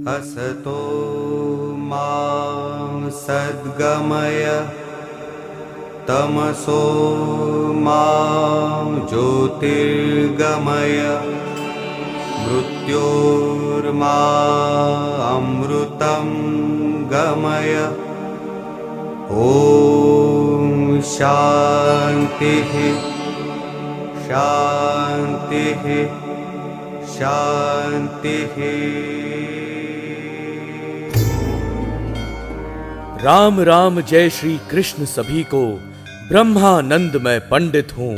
असतो मा सद्गमय तमसो मा ज्योतिर्गमय मृत्योर्मा अमृतं गमय। ॐ शान्तिः शान्तिः शान्तिः। राम राम जय श्री कृष्ण सभी को। ब्रह्मानंद मैं पंडित हूँ।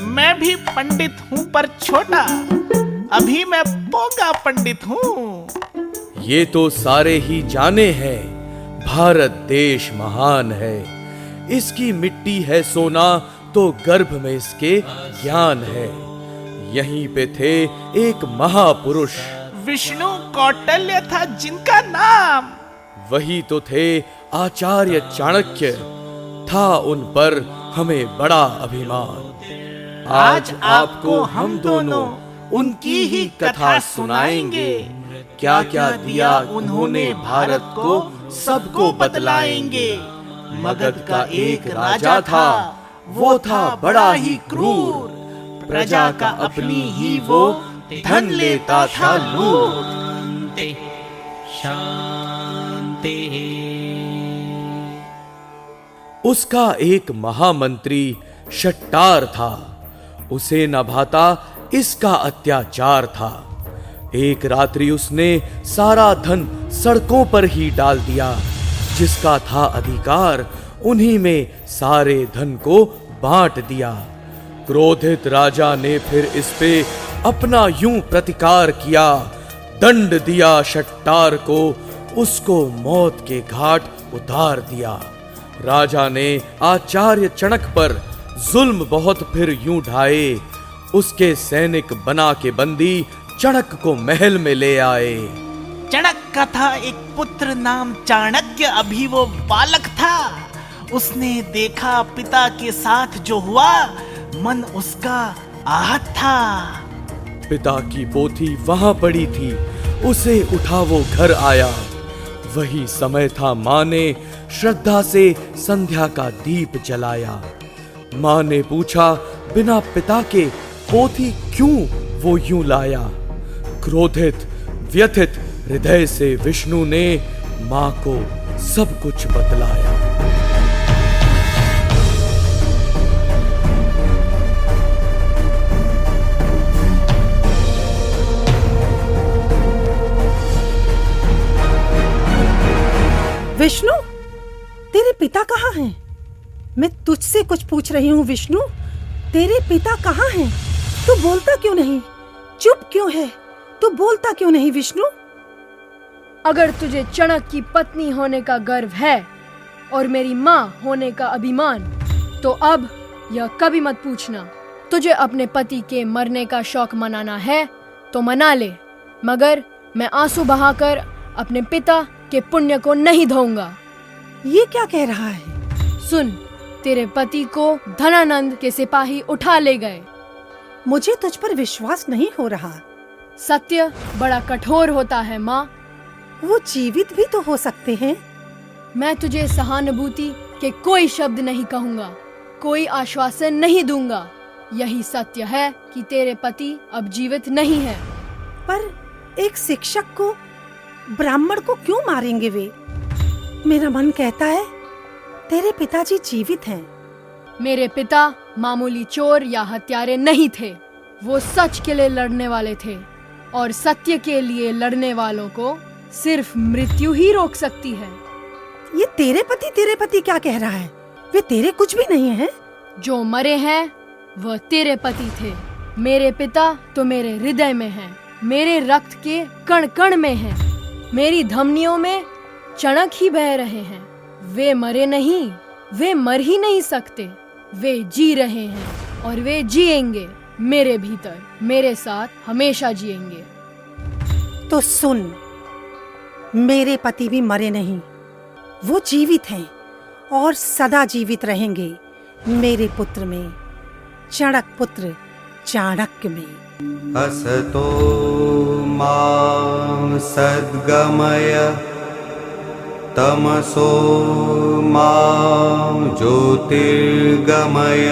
मैं भी पंडित हूँ पर छोटा, अभी मैं पोगा पंडित हूँ। ये तो सारे ही जाने हैं, भारत देश महान है। इसकी मिट्टी है सोना तो गर्भ में इसके ज्ञान है। यहीं पे थे एक महापुरुष, विष्णु कौटिल्य था जिनका नाम। वही तो थे आचार्य चाणक्य, था उन पर हमें बड़ा अभिमान। आज आपको हम दोनों उनकी ही कथा सुनाएंगे। क्या क्या दिया उन्होंने भारत को सबको बतलाएंगे। मगध का एक राजा था, वो था बड़ा ही क्रूर। प्रजा का अपनी ही वो धन लेता था लूट। उसका एक महामंत्री शट्टार था, उसे न भाता इसका अत्याचार था। एक रात्रि उसने सारा धन सड़कों पर ही डाल दिया। जिसका था अधिकार उन्हीं में सारे धन को बांट दिया। क्रोधित राजा ने फिर इस पे अपना यूं प्रतिकार किया। दंड दिया शट्टार को, उसको मौत के घाट उतार दिया। राजा ने आचार्य चणक पर जुल्म बहुत फिर यूं ढाए। उसके सैनिक बना के बंदी चणक को महल में ले आए। चणक का था एक पुत्र नाम चाणक्य, अभी वो बालक था। उसने देखा पिता के साथ जो हुआ, मन उसका आहत था। पिता की पोथी वहां पड़ी थी, उसे उठा वो घर आया। वही समय था माँ ने श्रद्धा से संध्या का दीप जलाया। माँ ने पूछा बिना पिता के पोथी क्यों वो यूं लाया। क्रोधित व्यथित हृदय से विष्णु ने माँ को सब कुछ बतलाया। विष्णु, तेरे पिता कहाँ हैं? मैं तुझसे कुछ पूछ रही हूँ विष्णु, तेरे पिता कहाँ हैं? तू बोलता क्यों नहीं? चुप क्यों है? तू बोलता क्यों नहीं विष्णु? अगर तुझे चणक की पत्नी होने का गर्व है और मेरी माँ होने का अभिमान, तो अब यह कभी मत पूछना। तुझे अपने पति के मरने का शौक मनाना है तो मना ले, मगर मैं आंसू बहाकर अपने पिता के पुण्य को नहीं धोऊंगा। ये क्या कह रहा है? सुन, तेरे पति को धनानंद के सिपाही उठा ले गए। मुझे तुझ पर विश्वास नहीं हो रहा। सत्य बड़ा कठोर होता है माँ। वो जीवित भी तो हो सकते हैं। मैं तुझे सहानुभूति के कोई शब्द नहीं कहूँगा, कोई आश्वासन नहीं दूंगा। यही सत्य है कि तेरे पति अब जीवित नहीं है। पर एक शिक्षक को, ब्राह्मण को क्यों मारेंगे वे? मेरा मन कहता है तेरे पिताजी जीवित हैं। मेरे पिता मामूली चोर या हत्यारे नहीं थे। वो सच के लिए लड़ने वाले थे, और सत्य के लिए लड़ने वालों को सिर्फ मृत्यु ही रोक सकती है। ये तेरे पति क्या कह रहा है? वे तेरे कुछ भी नहीं हैं। जो मरे हैं वह तेरे पति थे। मेरे पिता तो मेरे हृदय में हैं, मेरे रक्त के कण कण में हैं। मेरी धमनियों में चणक ही बह रहे हैं। वे मरे नहीं, वे मर ही नहीं सकते। वे जी रहे हैं और वे जिएंगे मेरे भीतर, मेरे साथ हमेशा जिएंगे। तो सुन, मेरे पति भी मरे नहीं, वो जीवित हैं और सदा जीवित रहेंगे मेरे पुत्र में, चणक पुत्र चाणक्य में। असतो मा सद्गमय तमसो मां ज्योतिर्गमय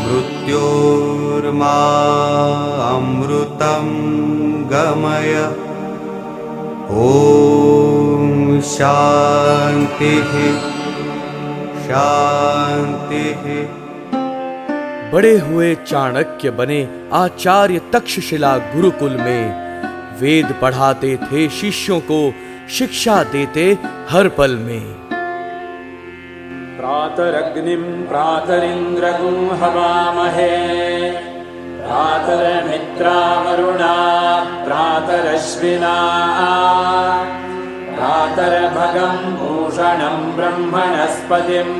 मृत्योर्मामृतं गमय। ॐ शान्तिः शान्तिः। बड़े हुए चाणक्य बने आचार्य तक्षशिला गुरुकुल में वेद पढ़ाते थे शिष्यों को, शिक्षा देते हर पल में। प्रातरग्निं प्रातरिन्द्रगुं हवामहे, प्रातर्मित्रावरुणा प्रातरश्विना, प्रातर्भगं भूषणं ब्रह्मणस्पतिम्,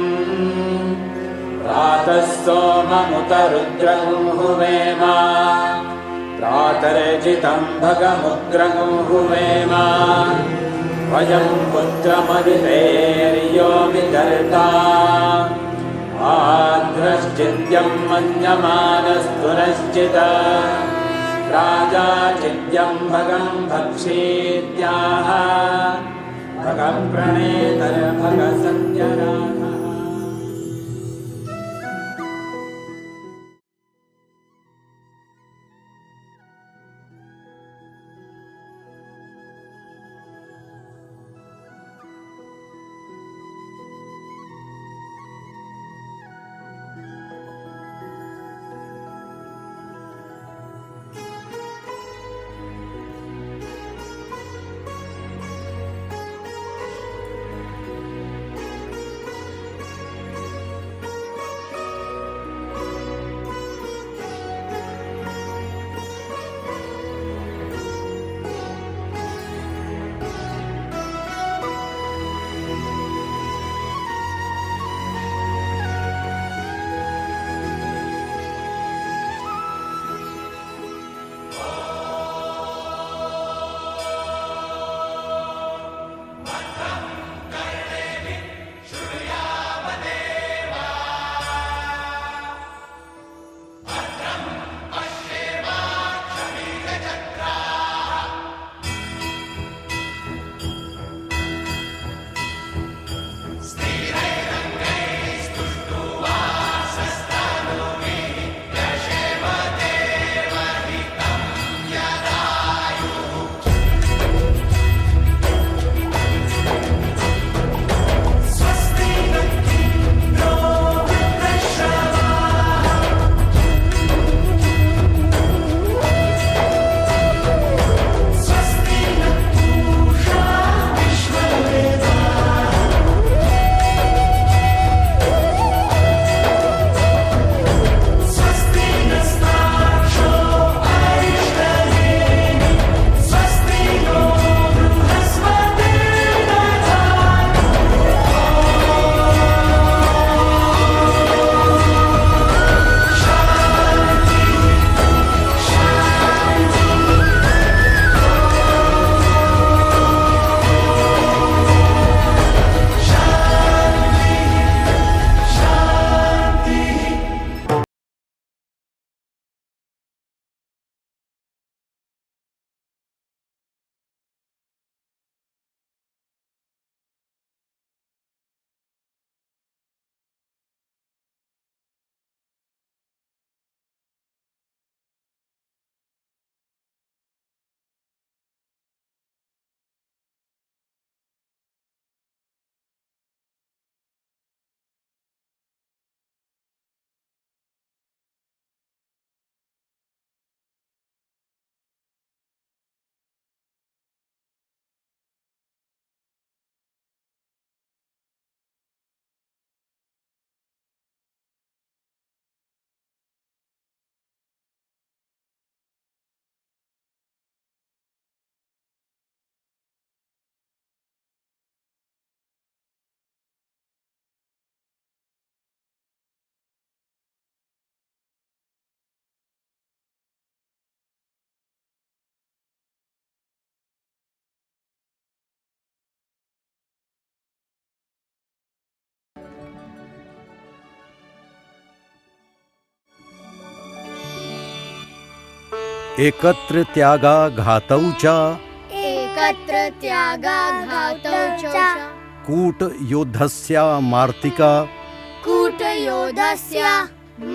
प्रातः सोममुतरुद्रगुं हुवेम, प्रातर्जितं भगमुग्रगुं हुवेम। वयं पुत्रमदितेर्यो विदर्ता, आध्रश्चिद्यं मन्यमानस्तु नश्चित्, राजा चिद्यं भगं भक्षीत्याह, भगं प्रणेतर्भग सत्यराधः। एकत्र त्यागा घातौ च एकत्र त्यागाघातौ च कूटयोद्धस्य मार्तिका कूटयोधस्य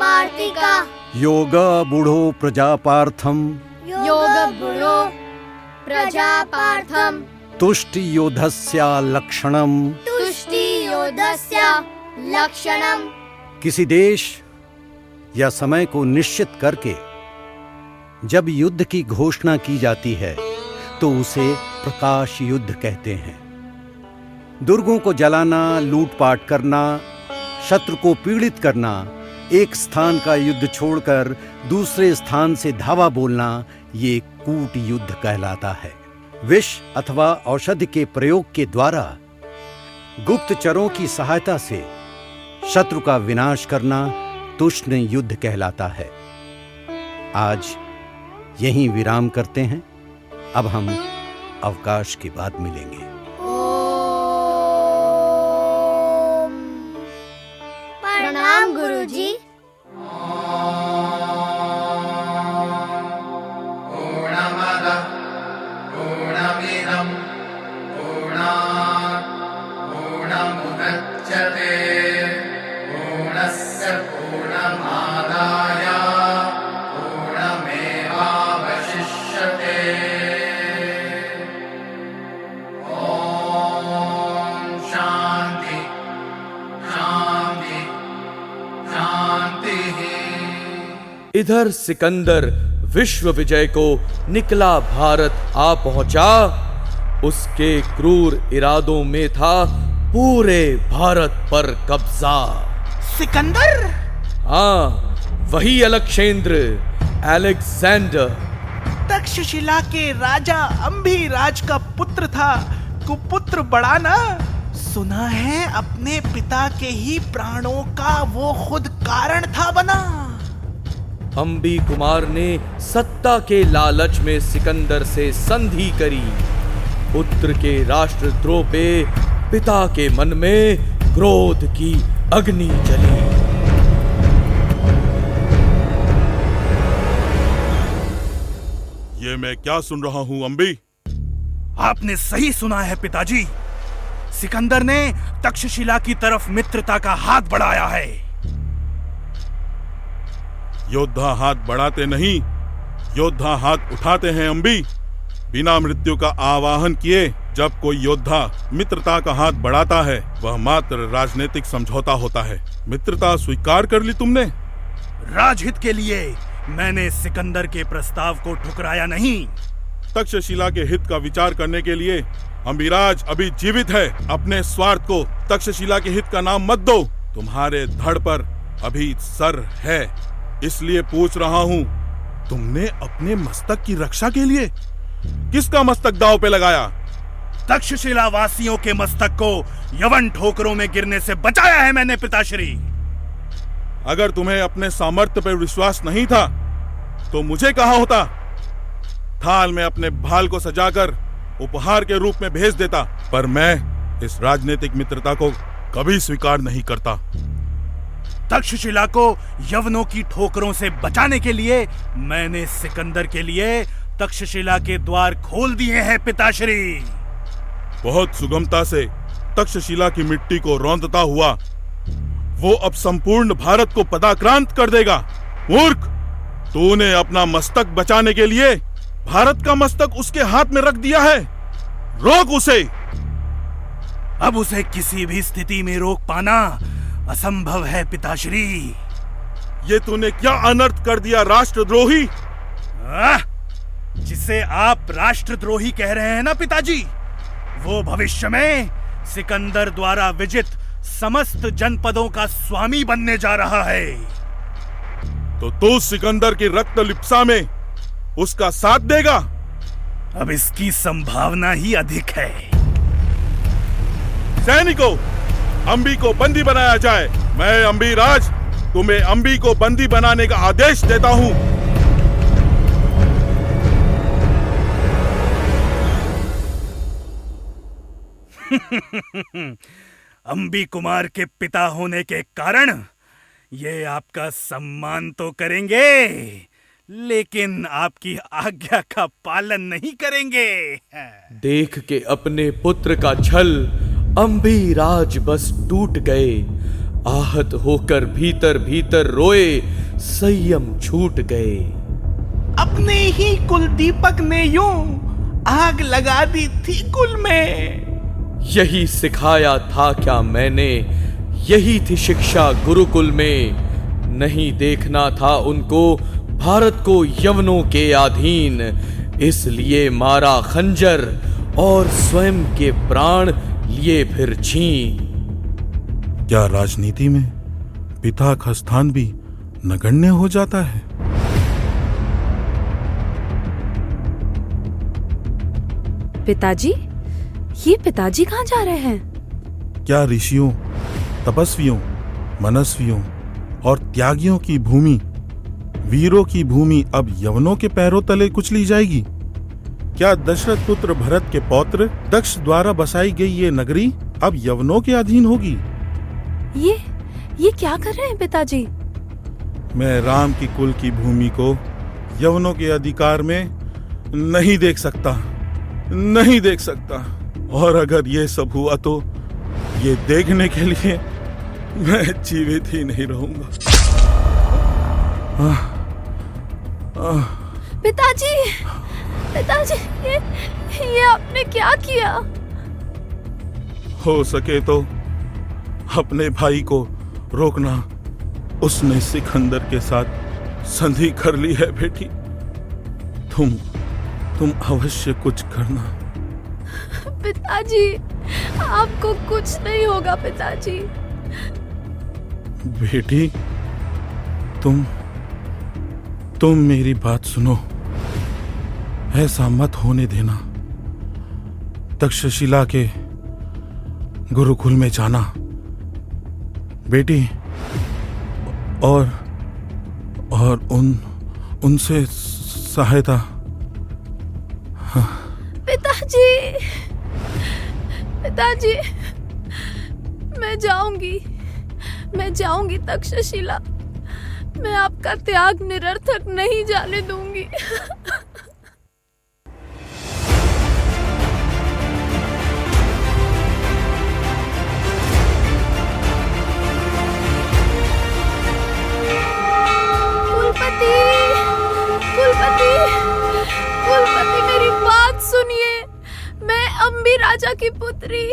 मार्तिका योगबुढो प्रजापार्थं योगबुढो प्रजापार्थं तुष्टियोधस्य लक्षणम् तुष्टियोधस्य लक्षणम्। किसी देश या समय को निश्चित करके जब युद्ध की घोषणा की जाती है तो उसे प्रकाश युद्ध कहते हैं। दुर्गों को जलाना, लूटपाट करना, शत्रु को पीड़ित करना, एक स्थान का युद्ध छोड़कर दूसरे स्थान से धावा बोलना, ये कूट युद्ध कहलाता है। विष अथवा औषधि के प्रयोग के द्वारा गुप्तचरों की सहायता से शत्रु का विनाश करना तुष्ण युद्ध कहलाता है। आज यहीं विराम करते हैं। अब हम अवकाश के बाद मिलेंगे। प्रणाम गुरुजी। पूर्णमदः पूर्णमिदं पूर्णात् पूर्णमुदच्यते पूर्णस्य पूर्णमादाय पूर्णमेवावशिष्यते। ॐ शान्ति शान्ति शान्तिः। इधर सिकंदर विश्व विजय को निकला भारत आ पहुंचा। उसके क्रूर इरादों में था पूरे भारत पर कब्जा। सिकंदर? हाँ, वही अलक्षेंद्र, अलेक्जेंडर। तक्षशिला के राजा अंभिराज का पुत्र था। कुपुत्र बड़ा ना। सुना है अपने पिता के ही प्राणों का वो खुद कारण था बना। अंबी कुमार ने सत्ता के लालच में सिकंदर से संधि करी। पुत्र के राष्ट्रद्रोह पे पिता के मन में क्रोध की अग्नि जली। ये मैं क्या सुन रहा हूँ अंबी? आपने सही सुना है पिताजी। सिकंदर ने तक्षशिला की तरफ मित्रता का हाथ बढ़ाया है। योद्धा हाथ बढ़ाते नहीं, योद्धा हाथ उठाते हैं अंबी। बिना मृत्यु का आवाहन किए जब कोई योद्धा मित्रता का हाथ बढ़ाता है वह मात्र राजनीतिक समझौता होता है। मित्रता स्वीकार कर ली तुमने। राजहित के लिए मैंने सिकंदर के प्रस्ताव को ठुकराया नहीं। तक्षशिला के हित का विचार करने के लिए अंबिराज अभी जीवित है। अपने स्वार्थ को तक्षशिला के हित का नाम मत दो। तुम्हारे धड़ पर अभी सर है, इसलिए पूछ रहा हूँ, तुमने अपने मस्तक की रक्षा के लिए किसका मस्तक दांव पे लगाया? तक्षशिला वासियों के मस्तक को यवन ठोकरों में गिरने से बचाया है मैंने पिताश्री। अगर तुम्हें अपने सामर्थ्य पर विश्वास नहीं था तो मुझे कहा होता। थाल में अपने भाल को सजाकर उपहार के रूप में भेज देता, पर मैं इस राजनीतिक मित्रता को कभी स्वीकार नहीं करता। तक्षशिला को यवनों की ठोकरों से बचाने के लिए मैंने सिकंदर के लिए तक्षशिला के द्वार खोल दिए हैं पिताश्री। बहुत सुगमता से तक्षशिला की मिट्टी को रौंदता हुआ वो अब संपूर्ण भारत को पदाक्रांत कर देगा। मूर्ख, तूने अपना मस्तक बचाने के लिए भारत का मस्तक उसके हाथ में रख दिया है। रोक उसे। अब उसे किसी भी स्थिति में रोक पाना असंभव है पिताश्री। ये तूने क्या अनर्थ कर दिया राष्ट्रद्रोही? जिसे आप राष्ट्रद्रोही कह रहे हैं ना पिताजी, वो भविष्य में सिकंदर द्वारा विजित समस्त जनपदों का स्वामी बनने जा रहा है। तो तू सिकंदर की रक्त लिप्सा में उसका साथ देगा? अब इसकी संभावना ही अधिक है। सैनिकों, अंबी को बंदी बनाया जाए। मैं अंबिराज तुम्हें अंबी को बंदी बनाने का आदेश देता हूं। अंबी कुमार के पिता होने के कारण ये आपका सम्मान तो करेंगे, लेकिन आपकी आज्ञा का पालन नहीं करेंगे। देख के अपने पुत्र का छल अंबीराज बस टूट गए। आहत होकर भीतर भीतर रोए, संयम छूट गए। अपने ही कुल दीपक ने यूं आग लगा दी थी कुल में। यही सिखाया था क्या मैंने, यही थी शिक्षा गुरुकुल में। नहीं देखना था उनको भारत को यवनों के अधीन, इसलिए मारा खंजर और स्वयं के प्राण लिए फिर छीन। क्या राजनीति में पिता का स्थान भी नगण्य हो जाता है? पिताजी, ये पिताजी कहाँ जा रहे हैं? क्या ऋषियों, तपस्वियों, मनस्वियों और त्यागियों की भूमि, वीरों की भूमि अब यवनों के पैरों तले कुचली जाएगी? क्या दशरथ पुत्र भरत के पौत्र दक्ष द्वारा बसाई गई ये नगरी अब यवनों के अधीन होगी? ये क्या कर रहे हैं पिताजी? मैं राम की कुल की भूमि को यवनों के अधिकार में नहीं देख सकता, नहीं देख सकता। और अगर ये सब हुआ तो ये देखने के लिए मैं जीवित ही नहीं रहूंगा। पिताजी, पिताजी, ये आपने क्या किया? हो सके तो अपने भाई को रोकना। उसने सिकंदर के साथ संधि कर ली है बेटी। तुम अवश्य कुछ करना। पिताजी, आपको कुछ नहीं होगा पिताजी। बेटी, तुम मेरी बात सुनो। ऐसा मत होने देना। तक्षशिला के गुरुकुल में जाना बेटी, और उनसे सहायता। पिताजी, मैं जाऊंगी तक्षशिला। मैं आपका त्याग निरर्थक नहीं जाने दूंगी। कुलपति, मेरी बात सुनिए। मैं अंबी राजा की पुत्री।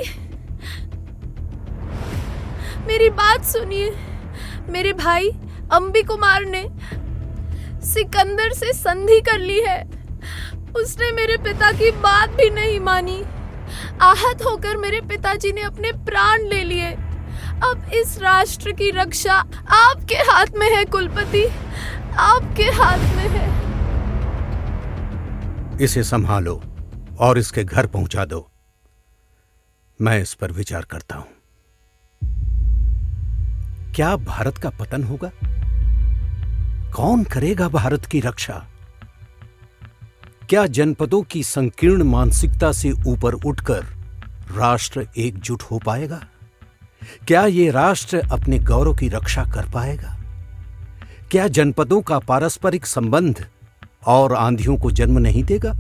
मेरी बात सुनिए। मेरे भाई अंबी कुमार ने सिकंदर से संधि कर ली है। उसने मेरे पिता की बात भी नहीं मानी। आहत होकर मेरे पिताजी ने अपने प्राण ले लिए। अब इस राष्ट्र की रक्षा आपके हाथ में है कुलपति, आपके हाथ में है। इसे संभालो और इसके घर पहुंचा दो। मैं इस पर विचार करता हूं। क्या भारत का पतन होगा? कौन करेगा भारत की रक्षा? क्या जनपदों की संकीर्ण मानसिकता से ऊपर उठकर राष्ट्र एकजुट हो पाएगा? क्या ये राष्ट्र अपने गौरव की रक्षा कर पाएगा? क्या जनपदों का पारस्परिक संबंध और आंधियों को जन्म नहीं देगा?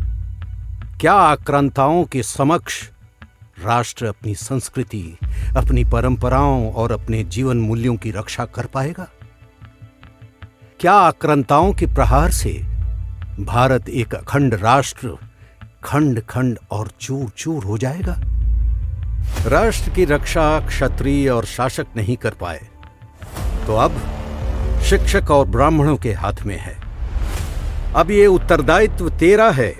क्या आक्रांताओं के समक्ष राष्ट्र अपनी संस्कृति, अपनी परंपराओं और अपने जीवन मूल्यों की रक्षा कर पाएगा? क्या आक्रांताओं के प्रहार से भारत एक अखंड राष्ट्र खंड खंड और चूर चूर हो जाएगा? राष्ट्र की रक्षा क्षत्रिय और शासक नहीं कर पाए तो अब शिक्षक और ब्राह्मणों के हाथ में है। अब ये उत्तरदायित्व तेरा है।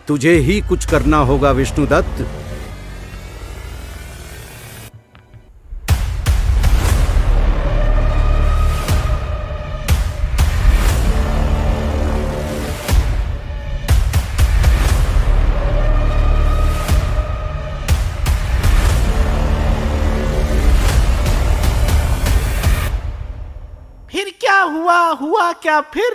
तुझे ही कुछ करना होगा विष्णुदत्त। फिर क्या हुआ क्या फिर?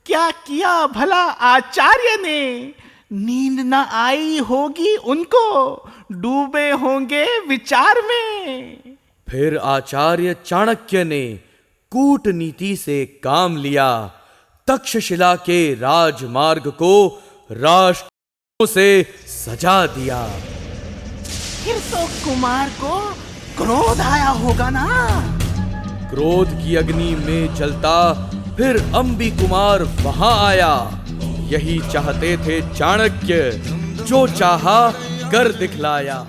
क्या किया भला आचार्य ने? नींद न आई होगी उनको, डूबे होंगे विचार में। फिर आचार्य चाणक्य ने कूटनीति से काम लिया। तक्षशिला के राजमार्ग को राष्ट्रों से सजा दिया। फिर तो कुमार को क्रोध आया होगा ना? क्रोध की अग्नि में जलता फिर अंबी कुमार वहां आया। यही चाहते थे चाणक्य, जो चाहा कर दिखलाया।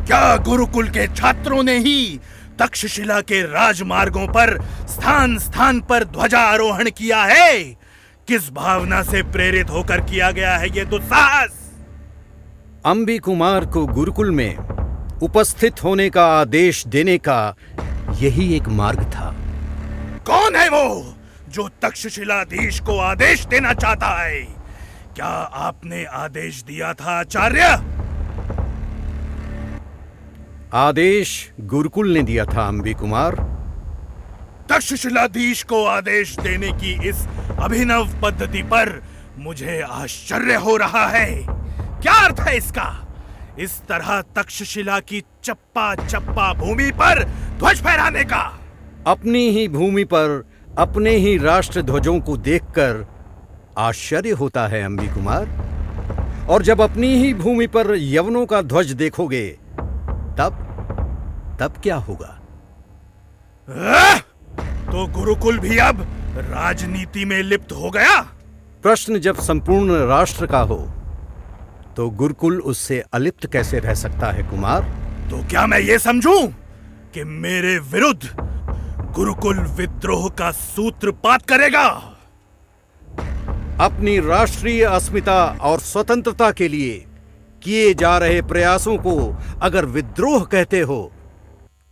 क्या गुरुकुल के छात्रों ने ही तक्षशिला के राजमार्गों पर स्थान स्थान पर ध्वजारोहण किया है? किस भावना से प्रेरित होकर किया गया है ये दुस्साहस? अंबी कुमार को गुरुकुल में उपस्थित होने का आदेश देने का यही एक मार्ग था। कौन है वो जो तक्षशिलाधीश को आदेश देना चाहता है? क्या आपने आदेश दिया था आचार्य? आदेश गुरुकुल ने दिया था अंबी कुमार। तक्षशिलाधीश को आदेश देने की इस अभिनव पद्धति पर मुझे आश्चर्य हो रहा है। क्या अर्थ है इसका? इस तरह तक्षशिला की चप्पा चप्पा भूमि पर ध्वज फहराने का? अपनी ही भूमि पर अपने ही राष्ट्र ध्वजों को देखकर आश्चर्य होता है अंबी कुमार। और जब अपनी ही भूमि पर यवनों का ध्वज देखोगे तब क्या होगा? तो गुरुकुल भी अब राजनीति में लिप्त हो गया? प्रश्न जब संपूर्ण राष्ट्र का हो तो गुरुकुल उससे अलिप्त कैसे रह सकता है कुमार? तो क्या मैं ये समझूं कि मेरे विरुद्ध गुरुकुल विद्रोह का सूत्रपात करेगा? अपनी राष्ट्रीय अस्मिता और स्वतंत्रता के लिए किए जा रहे प्रयासों को अगर विद्रोह कहते हो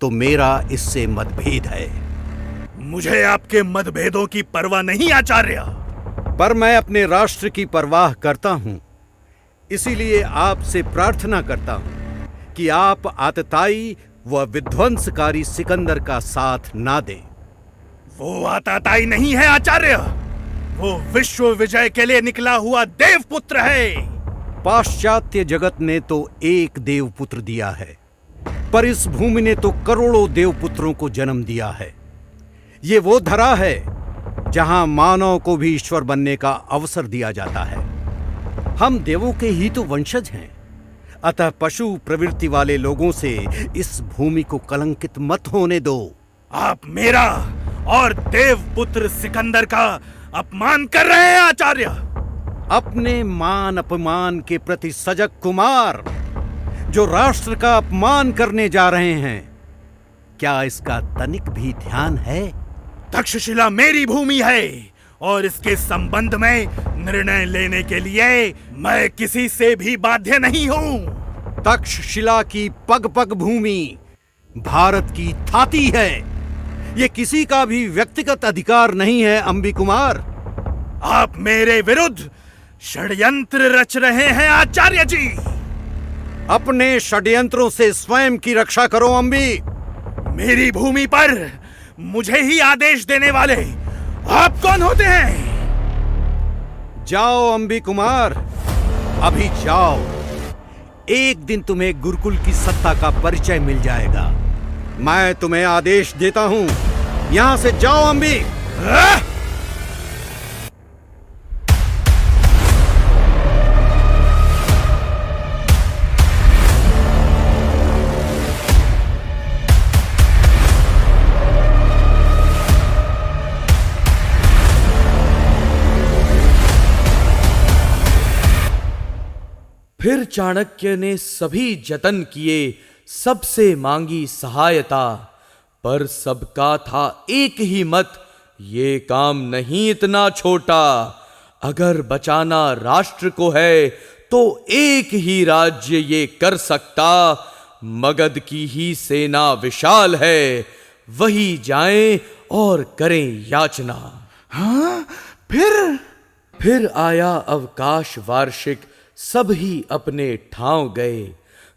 तो मेरा इससे मतभेद है। मुझे आपके मतभेदों की परवाह नहीं आचार्य। पर मैं अपने राष्ट्र की परवाह करता हूं। इसीलिए आपसे प्रार्थना करता हूं कि आप आतताई व विध्वंसकारी सिकंदर का साथ ना दें। वो आतताई नहीं है आचार्य, वो विश्व विजय के लिए निकला हुआ देवपुत्र है। पाश्चात्य जगत ने तो एक देवपुत्र दिया है, पर इस भूमि ने तो करोड़ों देवपुत्रों को जन्म दिया है। ये वो धरा है जहां मानव को भी ईश्वर बनने का अवसर दिया जाता है। हम देवों के ही तो वंशज हैं, अतः पशु प्रवृत्ति वाले लोगों से इस भूमि को कलंकित मत होने दो। आप मेरा और देवपुत्र सिकंदर का अपमान कर रहे हैं आचार्य। अपने मान अपमान के प्रति सजग कुमार, जो राष्ट्र का अपमान करने जा रहे हैं, क्या इसका तनिक भी ध्यान है? तक्षशिला मेरी भूमि है और इसके संबंध में निर्णय लेने के लिए मैं किसी से भी बाध्य नहीं हूं। तक्षशिला की पग पग भूमि भारत की थाती है। ये किसी का भी व्यक्तिगत अधिकार नहीं है अंबी कुमार। आप मेरे विरुद्ध षड्यंत्र रच रहे हैं आचार्य जी। अपने षड्यंत्रों से स्वयं की रक्षा करो अंबी। मेरी भूमि पर मुझे ही आदेश देने वाले आप कौन होते हैं? जाओ अंबी कुमार, अभी जाओ। एक दिन तुम्हें गुरुकुल की सत्ता का परिचय मिल जाएगा। मैं तुम्हें आदेश देता हूं, यहां से जाओ अंबी। फिर चाणक्य ने सभी जतन किए, सबसे मांगी सहायता, पर सबका था एक ही मत, ये काम नहीं इतना छोटा। अगर बचाना राष्ट्र को है तो एक ही राज्य ये कर सकता। मगध की ही सेना विशाल है, वही जाएं और करें याचना। हाँ, फिर आया अवकाश वार्षिक, सब ही अपने ठाव गए।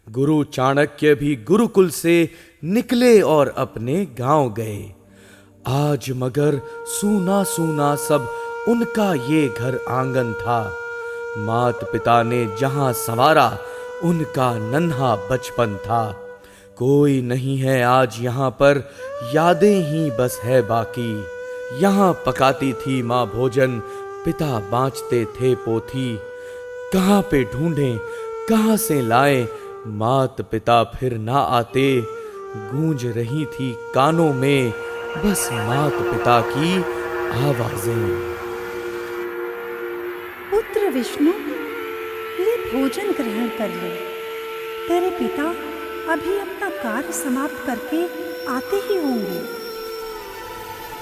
गुरु चाणक्य भी गुरुकुल से निकले और अपने गांव गए। आज मगर सूना सूना सब उनका ये घर आंगन था। मात पिता ने जहां संवारा, उनका नन्हा बचपन था। कोई नहीं है आज यहाँ पर, यादें ही बस है बाकी। यहाँ पकाती थी माँ भोजन, पिता बाँचते थे पोथी। कहाँ पे ढूंढें, कहाँ से लाएं, मात पिता फिर ना आते। गूंज रही थी कानों में बस मात पिता की आवाजें। पुत्र विष्णु, ले भोजन ग्रहण कर ले। तेरे पिता अभी अपना कार्य समाप्त करके आते ही होंगे।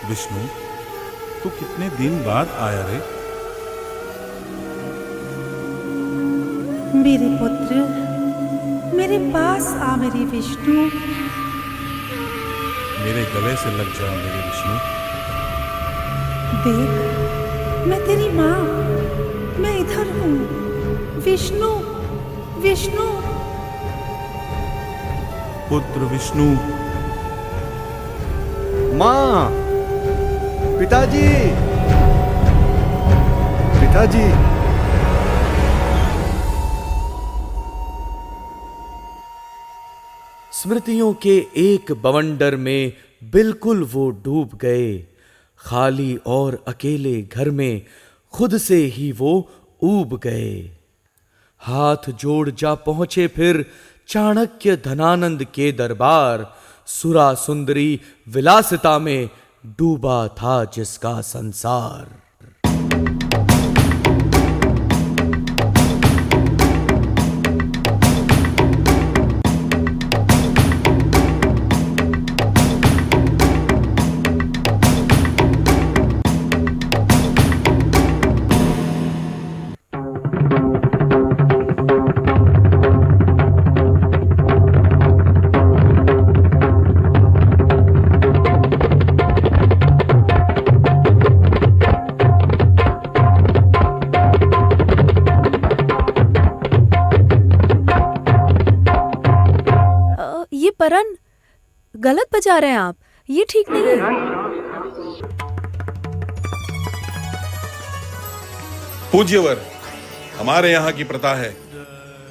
विष्णु, तू कितने दिन बाद आया रे? मेरे पुत्र, मेरे पास आ मेरे विष्णु। मेरे गले से लग जा मेरे विष्णु। देख, मैं तेरी माँ, मैं इधर हूँ। विष्णु, विष्णु। पुत्र विष्णु। माँ, पिताजी, पिताजी। स्मृतियों के एक बवंडर में बिल्कुल वो डूब गए। खाली और अकेले घर में खुद से ही वो ऊब गए। हाथ जोड़ जा पहुंचे फिर चाणक्य धनानंद के दरबार। सुरा सुंदरी विलासिता में डूबा था जिसका संसार। परन, गलत बजा रहे हैं आप, ये ठीक नहीं है। पूज्यवर, हमारे यहाँ की प्रथा है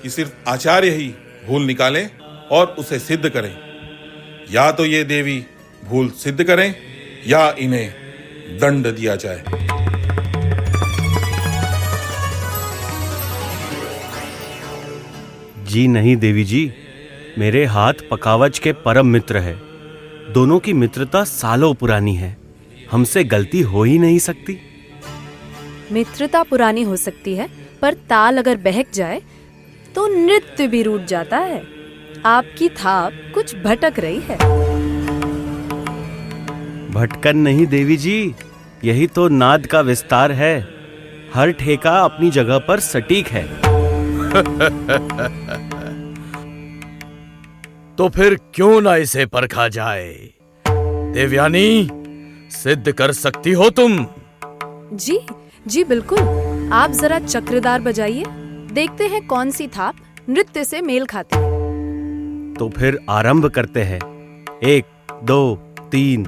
कि सिर्फ आचार्य ही भूल निकालें और उसे सिद्ध करें। या तो ये देवी भूल सिद्ध करें या इन्हें दंड दिया जाए। जी नहीं देवी जी, मेरे हाथ पकावज के परम मित्र है। दोनों की मित्रता सालों पुरानी है, हमसे गलती हो ही नहीं सकती। मित्रता पुरानी हो सकती है, पर ताल अगर बहक जाए तो नृत्य भी रूठ जाता है। आपकी थाप कुछ भटक रही है। भटकन नहीं देवी जी, यही तो नाद का विस्तार है। हर ठेका अपनी जगह पर सटीक है। तो फिर क्यों ना इसे परखा जाए? देवयानी, सिद्ध कर सकती हो तुम? जी जी बिल्कुल। आप जरा चक्रदार बजाइए, देखते हैं कौन सी थाप नृत्य से मेल खाती है। तो फिर आरंभ करते हैं। 1 2 3।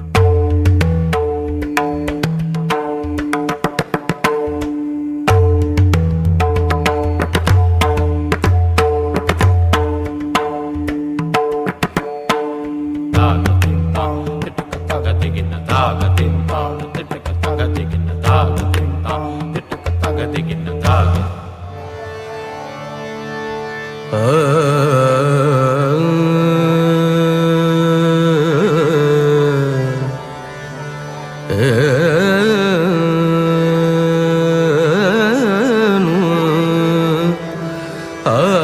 आ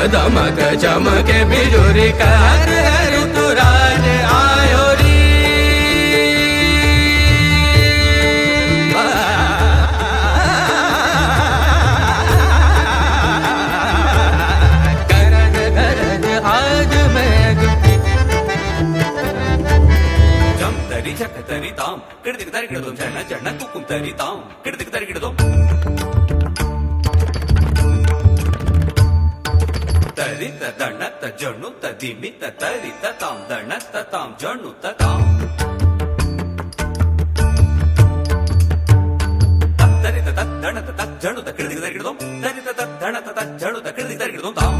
दमक चमके बिजुरी कहर ऋतुराज आयो री। गरज गरज आज मेघ जम तरी झक तरी ताम किड़दिक तरी किड़दोम चढ़ना चढ़ना कुकुम तरी ताम किड़दिक तरी किड़दोम तरी तणत जणु तदिमि तरी ताम दणत ताम जणु ताम तरी तणत जणु किड़दिक तरी किड़दोम तरी तणत जणु किड़दिक तरी किड़दोम ताम।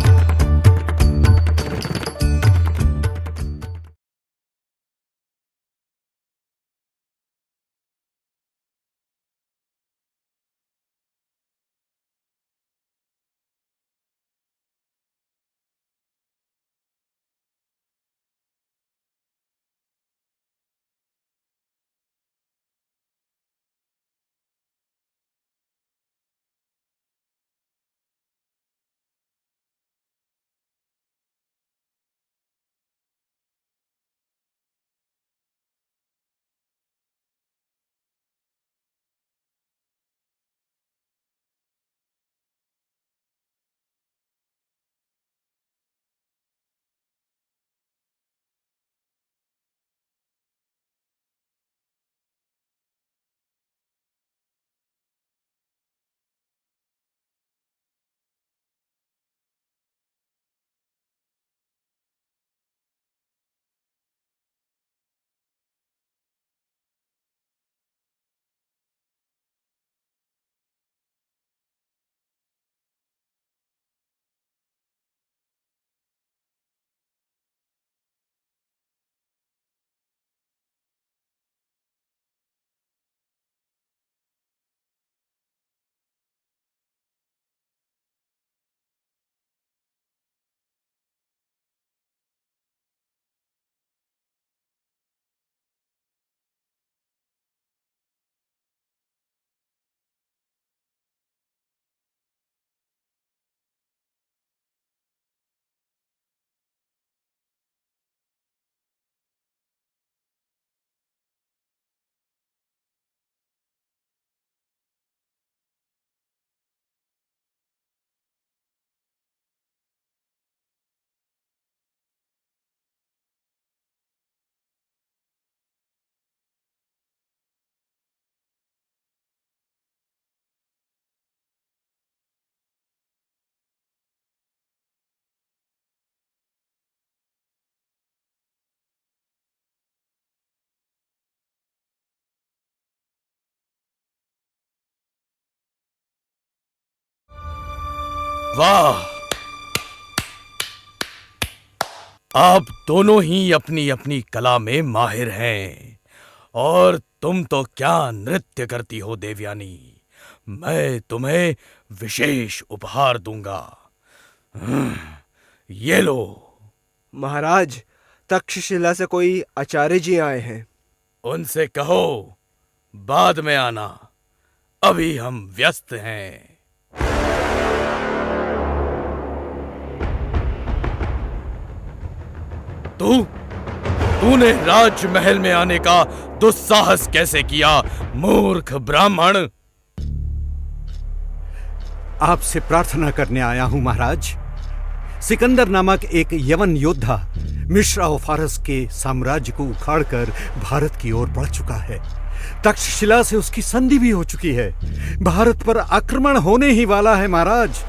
वाह, आप दोनों ही अपनी अपनी कला में माहिर हैं। और तुम तो क्या नृत्य करती हो देवयानी। मैं तुम्हें विशेष उपहार दूंगा। ये लो। महाराज, तक्षशिला से कोई आचार्य जी आए हैं। उनसे कहो बाद में आना, अभी हम व्यस्त हैं। तूने राजमहल में आने का दुस्साहस कैसे किया, मूर्ख ब्राह्मण? आपसे प्रार्थना करने आया हूं महाराज। सिकंदर नामक एक यवन योद्धा मिश्रा और फारस के साम्राज्य को उखाड़कर भारत की ओर बढ़ चुका है। तक्षशिला से उसकी संधि भी हो चुकी है। भारत पर आक्रमण होने ही वाला है महाराज।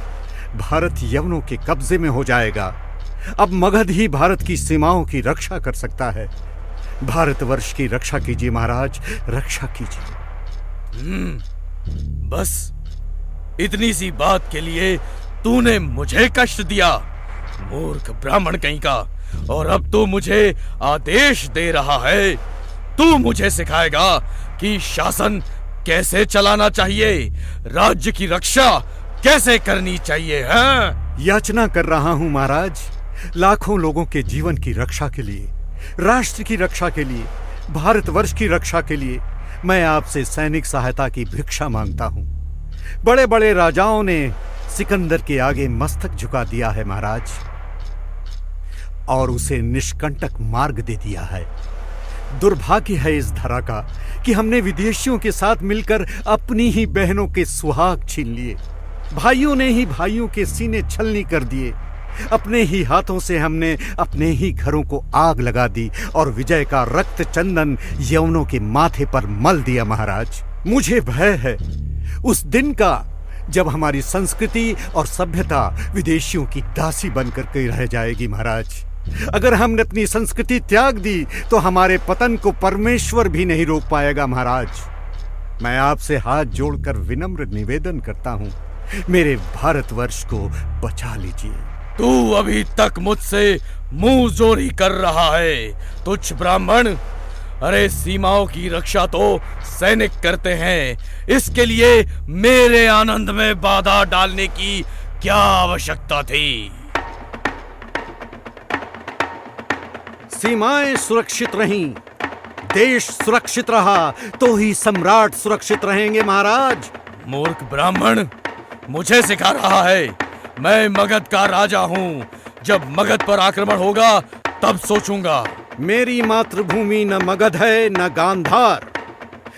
भारत यवनों के कब्जे में हो जाएगा। अब मगध ही भारत की सीमाओं की रक्षा कर सकता है। भारतवर्ष की रक्षा कीजिए महाराज, रक्षा कीजिए। बस इतनी सी बात के लिए तूने मुझे कष्ट दिया, मूर्ख ब्राह्मण कहीं का। और अब तू मुझे आदेश दे रहा है। तू मुझे सिखाएगा कि शासन कैसे चलाना चाहिए, राज्य की रक्षा कैसे करनी चाहिए। हाँ? याचना कर रहा हूं महाराज, लाखों लोगों के जीवन की रक्षा के लिए, राष्ट्र की रक्षा के लिए, भारतवर्ष की रक्षा के लिए मैं आपसे सैनिक सहायता की भिक्षा मांगता हूं। बड़े बड़े राजाओं ने सिकंदर के आगे मस्तक झुका दिया है महाराज, और उसे निष्कंटक मार्ग दे दिया है। दुर्भाग्य है इस धरा का कि हमने विदेशियों के साथ मिलकर अपनी ही बहनों के सुहाग छीन लिए। भाइयों ने ही भाइयों के सीने छलनी कर दिए। अपने ही हाथों से हमने अपने ही घरों को आग लगा दी और विजय का रक्त चंदन यवनों के माथे पर मल दिया। महाराज, मुझे भय है उस दिन का जब हमारी संस्कृति और सभ्यता विदेशियों की दासी बनकर के रह जाएगी। महाराज, अगर हमने अपनी संस्कृति त्याग दी तो हमारे पतन को परमेश्वर भी नहीं रोक पाएगा। महाराज, मैं आपसे हाथ जोड़कर विनम्र निवेदन करता हूं, मेरे भारतवर्ष को बचा लीजिए। तू अभी तक मुझसे मुंह जोरी कर रहा है, तुच्छ ब्राह्मण। अरे, सीमाओं की रक्षा तो सैनिक करते हैं, इसके लिए मेरे आनंद में बाधा डालने की क्या आवश्यकता थी? सीमाएं सुरक्षित रहीं, देश सुरक्षित रहा तो ही सम्राट सुरक्षित रहेंगे। महाराज, मूर्ख ब्राह्मण, मुझे सिखा रहा है? मैं मगध का राजा हूँ। जब मगध पर आक्रमण होगा तब सोचूंगा। मेरी मातृभूमि न मगध है न गांधार,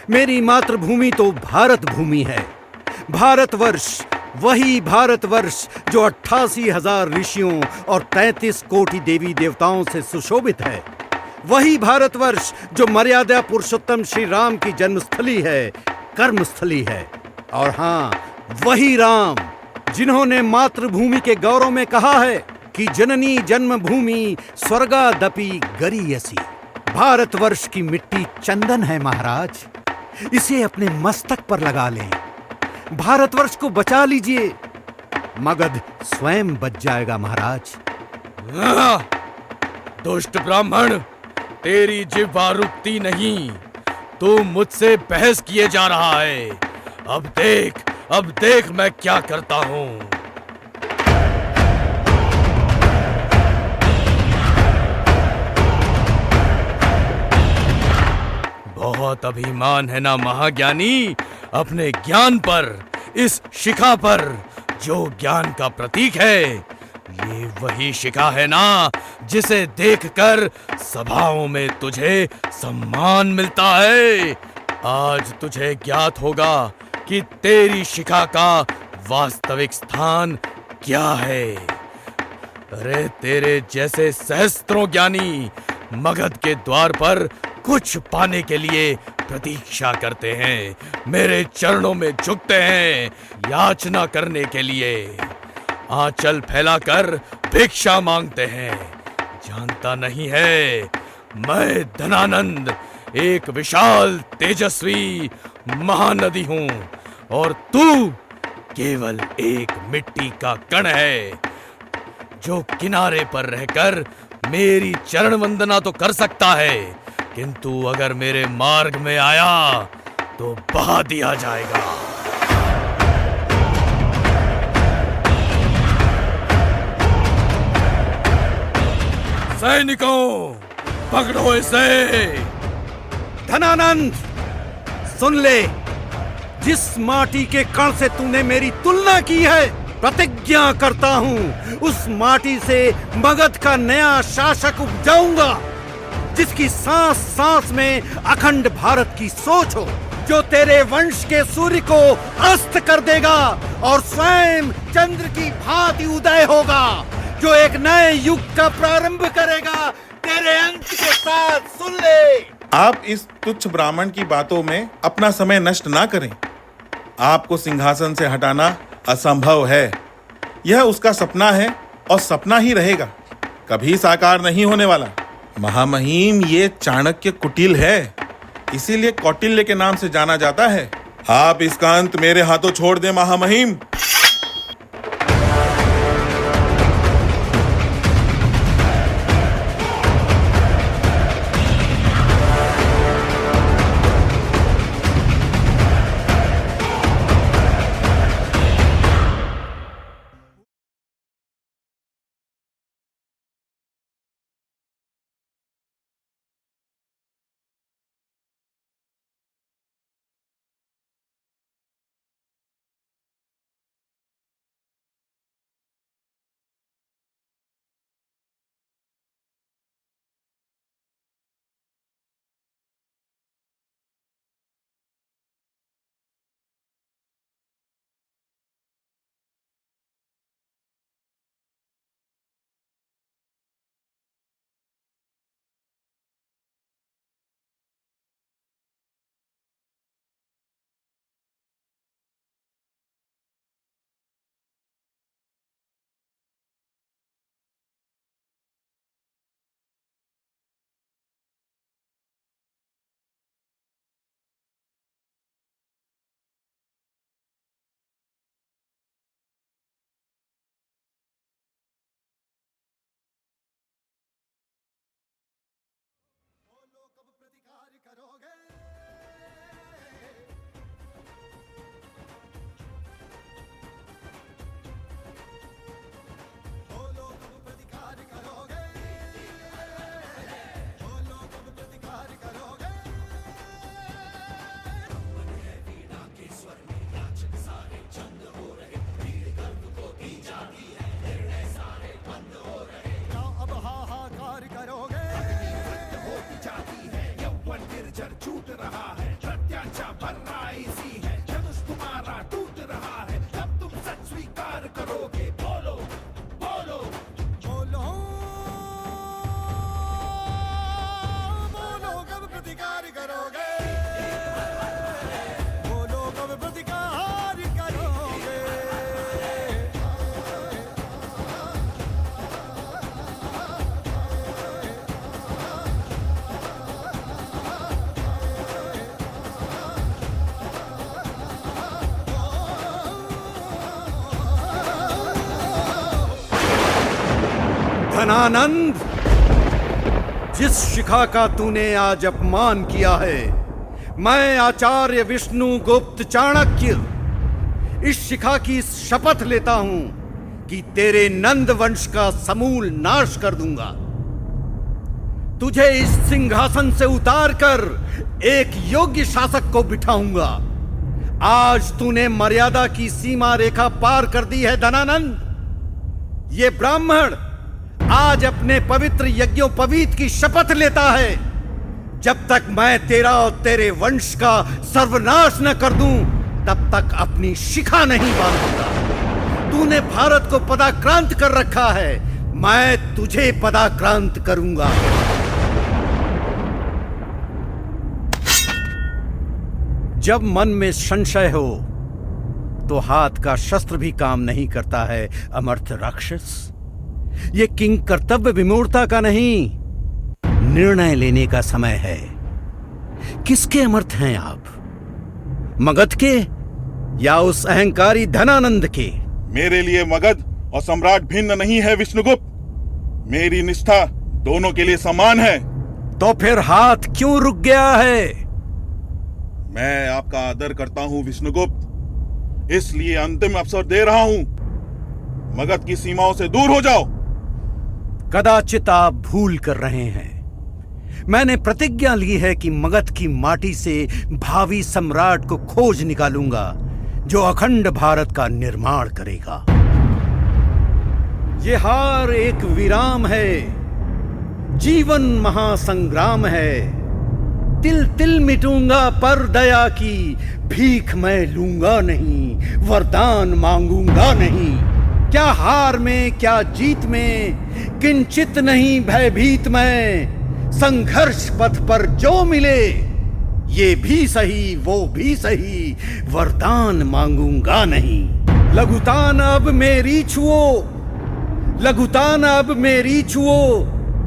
मेरी मातृभूमि तो भारत भूमि है। भारतवर्ष, वही भारतवर्ष जो 88,000 ऋषियों और 33 कोटि देवी देवताओं से सुशोभित है। वही भारतवर्ष जो मर्यादा पुरुषोत्तम श्री राम की जन्मस्थली है, कर्मस्थली है। और हाँ, वही राम जिन्होंने मातृभूमि के गौरव में कहा है कि जननी जन्मभूमि स्वर्गादपि गरीयसी। भारतवर्ष की मिट्टी चंदन है महाराज, इसे अपने मस्तक पर लगा लें। भारतवर्ष को बचा लीजिए, मगध स्वयं बच जाएगा। महाराज, दुष्ट ब्राह्मण, तेरी जिह्वा रुकती नहीं। तू मुझसे बहस किए जा रहा है। अब देख मैं क्या करता हूं। बहुत अभिमान है ना महाज्ञानी अपने ज्ञान पर, इस शिखा पर जो ज्ञान का प्रतीक है। ये वही शिखा है ना जिसे देखकर सभाओं में तुझे सम्मान मिलता है। आज तुझे ज्ञात होगा कि तेरी शिखा का वास्तविक स्थान क्या है। अरे, तेरे जैसे सहस्त्रों ज्ञानी मगध के द्वार पर कुछ पाने के लिए प्रतीक्षा करते हैं, मेरे चरणों में झुकते हैं याचना करने के लिए, आंचल फैलाकर भिक्षा मांगते हैं। जानता नहीं है, मैं धनानंद एक विशाल तेजस्वी महानदी हूं और तू केवल एक मिट्टी का कण है जो किनारे पर रहकर मेरी चरण वंदना तो कर सकता है, किंतु अगर मेरे मार्ग में आया तो बहा दिया जाएगा। सैनिकों, पकड़ो इसे। धनानंद, सुन ले, जिस माटी के कण से तूने मेरी तुलना की है, प्रतिज्ञा करता हूं उस माटी से मगध का नया शासक उपजाऊंगा, जिसकी सांस सांस में अखंड भारत की सोच हो, जो तेरे वंश के सूर्य को अस्त कर देगा और स्वयं चंद्र की भांति उदय होगा, जो एक नए युग का प्रारंभ करेगा तेरे अंत के साथ। सुन ले, आप इस तुच्छ ब्राह्मण की बातों में अपना समय नष्ट ना करें। आपको सिंहासन से हटाना असंभव है। यह उसका सपना है और सपना ही रहेगा, कभी साकार नहीं होने वाला। महामहिम, ये चाणक्य कुटिल है, इसीलिए कौटिल्य के नाम से जाना जाता है। आप इसका अंत मेरे हाथों छोड़ दें महामहिम। धनानंद, जिस शिखा का तूने आज अपमान किया है, मैं आचार्य विष्णुगुप्त चाणक्य इस शिखा की शपथ लेता हूं कि तेरे नंद वंश का समूल नाश कर दूंगा। तुझे इस सिंहासन से उतारकर एक योग्य शासक को बिठाऊंगा। आज तूने मर्यादा की सीमा रेखा पार कर दी है धनानंद। ये ब्राह्मण आज अपने पवित्र यज्ञोपवीत की शपथ लेता है, जब तक मैं तेरा और तेरे वंश का सर्वनाश न कर दूं, तब तक अपनी शिखा नहीं बांधूंगा। तूने भारत को पदाक्रांत कर रखा है, मैं तुझे पदाक्रांत करूंगा। जब मन में संशय हो तो हाथ का शस्त्र भी काम नहीं करता है अमर्थ राक्षस। ये किंग कर्तव्य विमूढ़ता का नहीं, निर्णय लेने का समय है। किसके अमर्थ हैं आप, मगध के या उस अहंकारी धनानंद के? मेरे लिए मगध और सम्राट भिन्न नहीं है विष्णुगुप्त। मेरी निष्ठा दोनों के लिए समान है। तो फिर हाथ क्यों रुक गया है? मैं आपका आदर करता हूं विष्णुगुप्त, इसलिए अंतिम अवसर दे रहा हूं। मगध की सीमाओं से दूर हो जाओ। कदाचित आप भूल कर रहे हैं। मैंने प्रतिज्ञा ली है कि मगध की माटी से भावी सम्राट को खोज निकालूंगा, जो अखंड भारत का निर्माण करेगा। ये हार एक विराम है, जीवन महासंग्राम है। तिल तिल मिटूंगा पर दया की भीख मैं लूंगा नहीं, वरदान मांगूंगा नहीं। क्या हार में क्या जीत में किंचित नहीं भयभीत मैं। संघर्ष पथ पर जो मिले, ये भी सही वो भी सही, वरदान मांगूंगा नहीं। लघुतान अब मेरी छुओ, लघुतान अब मेरी छुओ,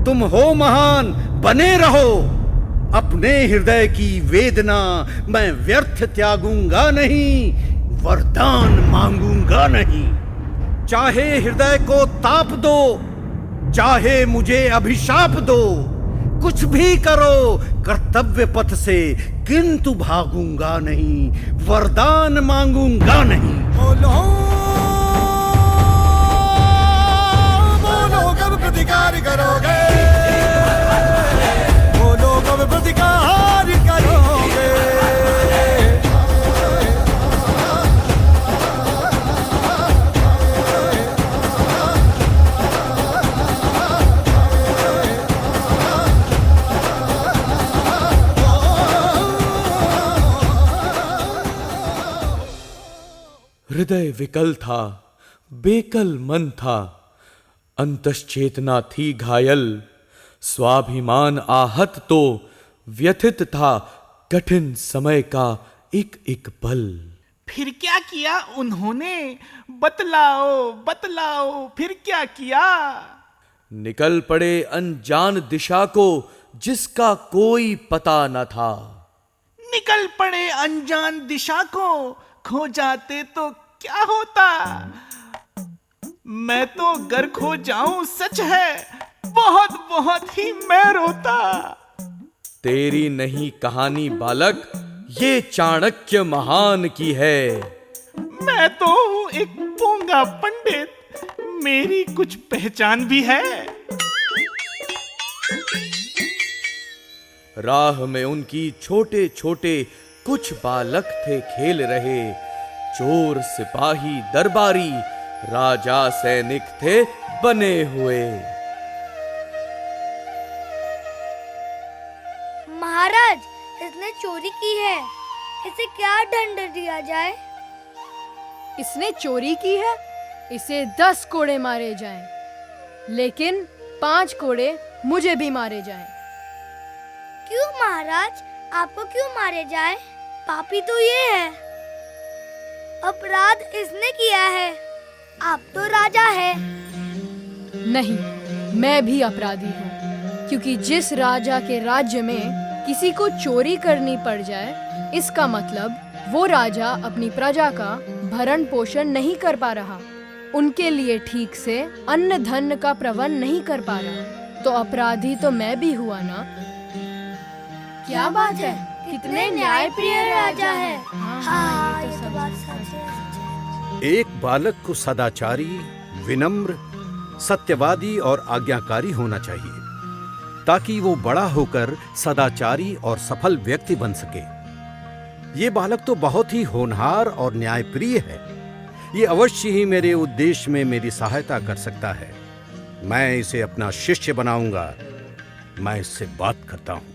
तुम हो महान बने रहो। अपने हृदय की वेदना मैं व्यर्थ त्यागूंगा नहीं, वरदान मांगूंगा नहीं। चाहे हृदय को ताप दो, चाहे मुझे अभिशाप दो, कुछ भी करो कर्तव्य पथ से, किंतु भागूंगा नहीं, वरदान मांगूंगा नहीं। बोलो कब प्रतिकार करोगे, बोलो कब प्रतिकार करोगे। हृदय विकल था, बेकल मन था, अंतश्चेतना थी घायल। स्वाभिमान आहत तो व्यथित था कठिन समय का एक एक पल। फिर क्या किया उन्होंने, बतलाओ बतलाओ, फिर क्या किया? निकल पड़े अनजान दिशा को जिसका कोई पता न था। निकल पड़े अनजान दिशा को, खो जाते तो क्या होता? मैं तो गर खो जाऊं सच है, बहुत बहुत ही मैं रोता। तेरी नहीं कहानी बालक, ये चाणक्य महान की है। मैं तो हूं एक पोंगा पंडित, मेरी कुछ पहचान भी है। राह में उनकी छोटे छोटे कुछ बालक थे खेल रहे। चोर सिपाही दरबारी राजा सैनिक थे बने हुए। महाराज, इसने चोरी की है, इसे क्या दंड दिया जाए? इसने चोरी की है, इसे 10 कोड़े मारे जाएं, लेकिन 5 कोड़े मुझे भी मारे जाएं। क्यों महाराज, आपको क्यों मारे जाए? पापी तो ये है, अपराध इसने किया है, आप तो राजा है। नहीं, मैं भी अपराधी हूँ, क्योंकि जिस राजा के राज्य में किसी को चोरी करनी पड़ जाए, इसका मतलब वो राजा अपनी प्रजा का भरण पोषण नहीं कर पा रहा। उनके लिए ठीक से अन्न धन का प्रबंध नहीं कर पा रहा, तो अपराधी तो मैं भी हुआ ना। क्या बात है, कितने न्यायप्रिय राजा है। हाँ, ये तो बात सच है। एक बालक को सदाचारी, विनम्र, सत्यवादी और आज्ञाकारी होना चाहिए, ताकि वो बड़ा होकर सदाचारी और सफल व्यक्ति बन सके। ये बालक तो बहुत ही होनहार और न्यायप्रिय है। ये अवश्य ही मेरे उद्देश्य में मेरी सहायता कर सकता है। मैं इसे अपना शिष्य बनाऊंगा। मैं इससे बात करता हूं।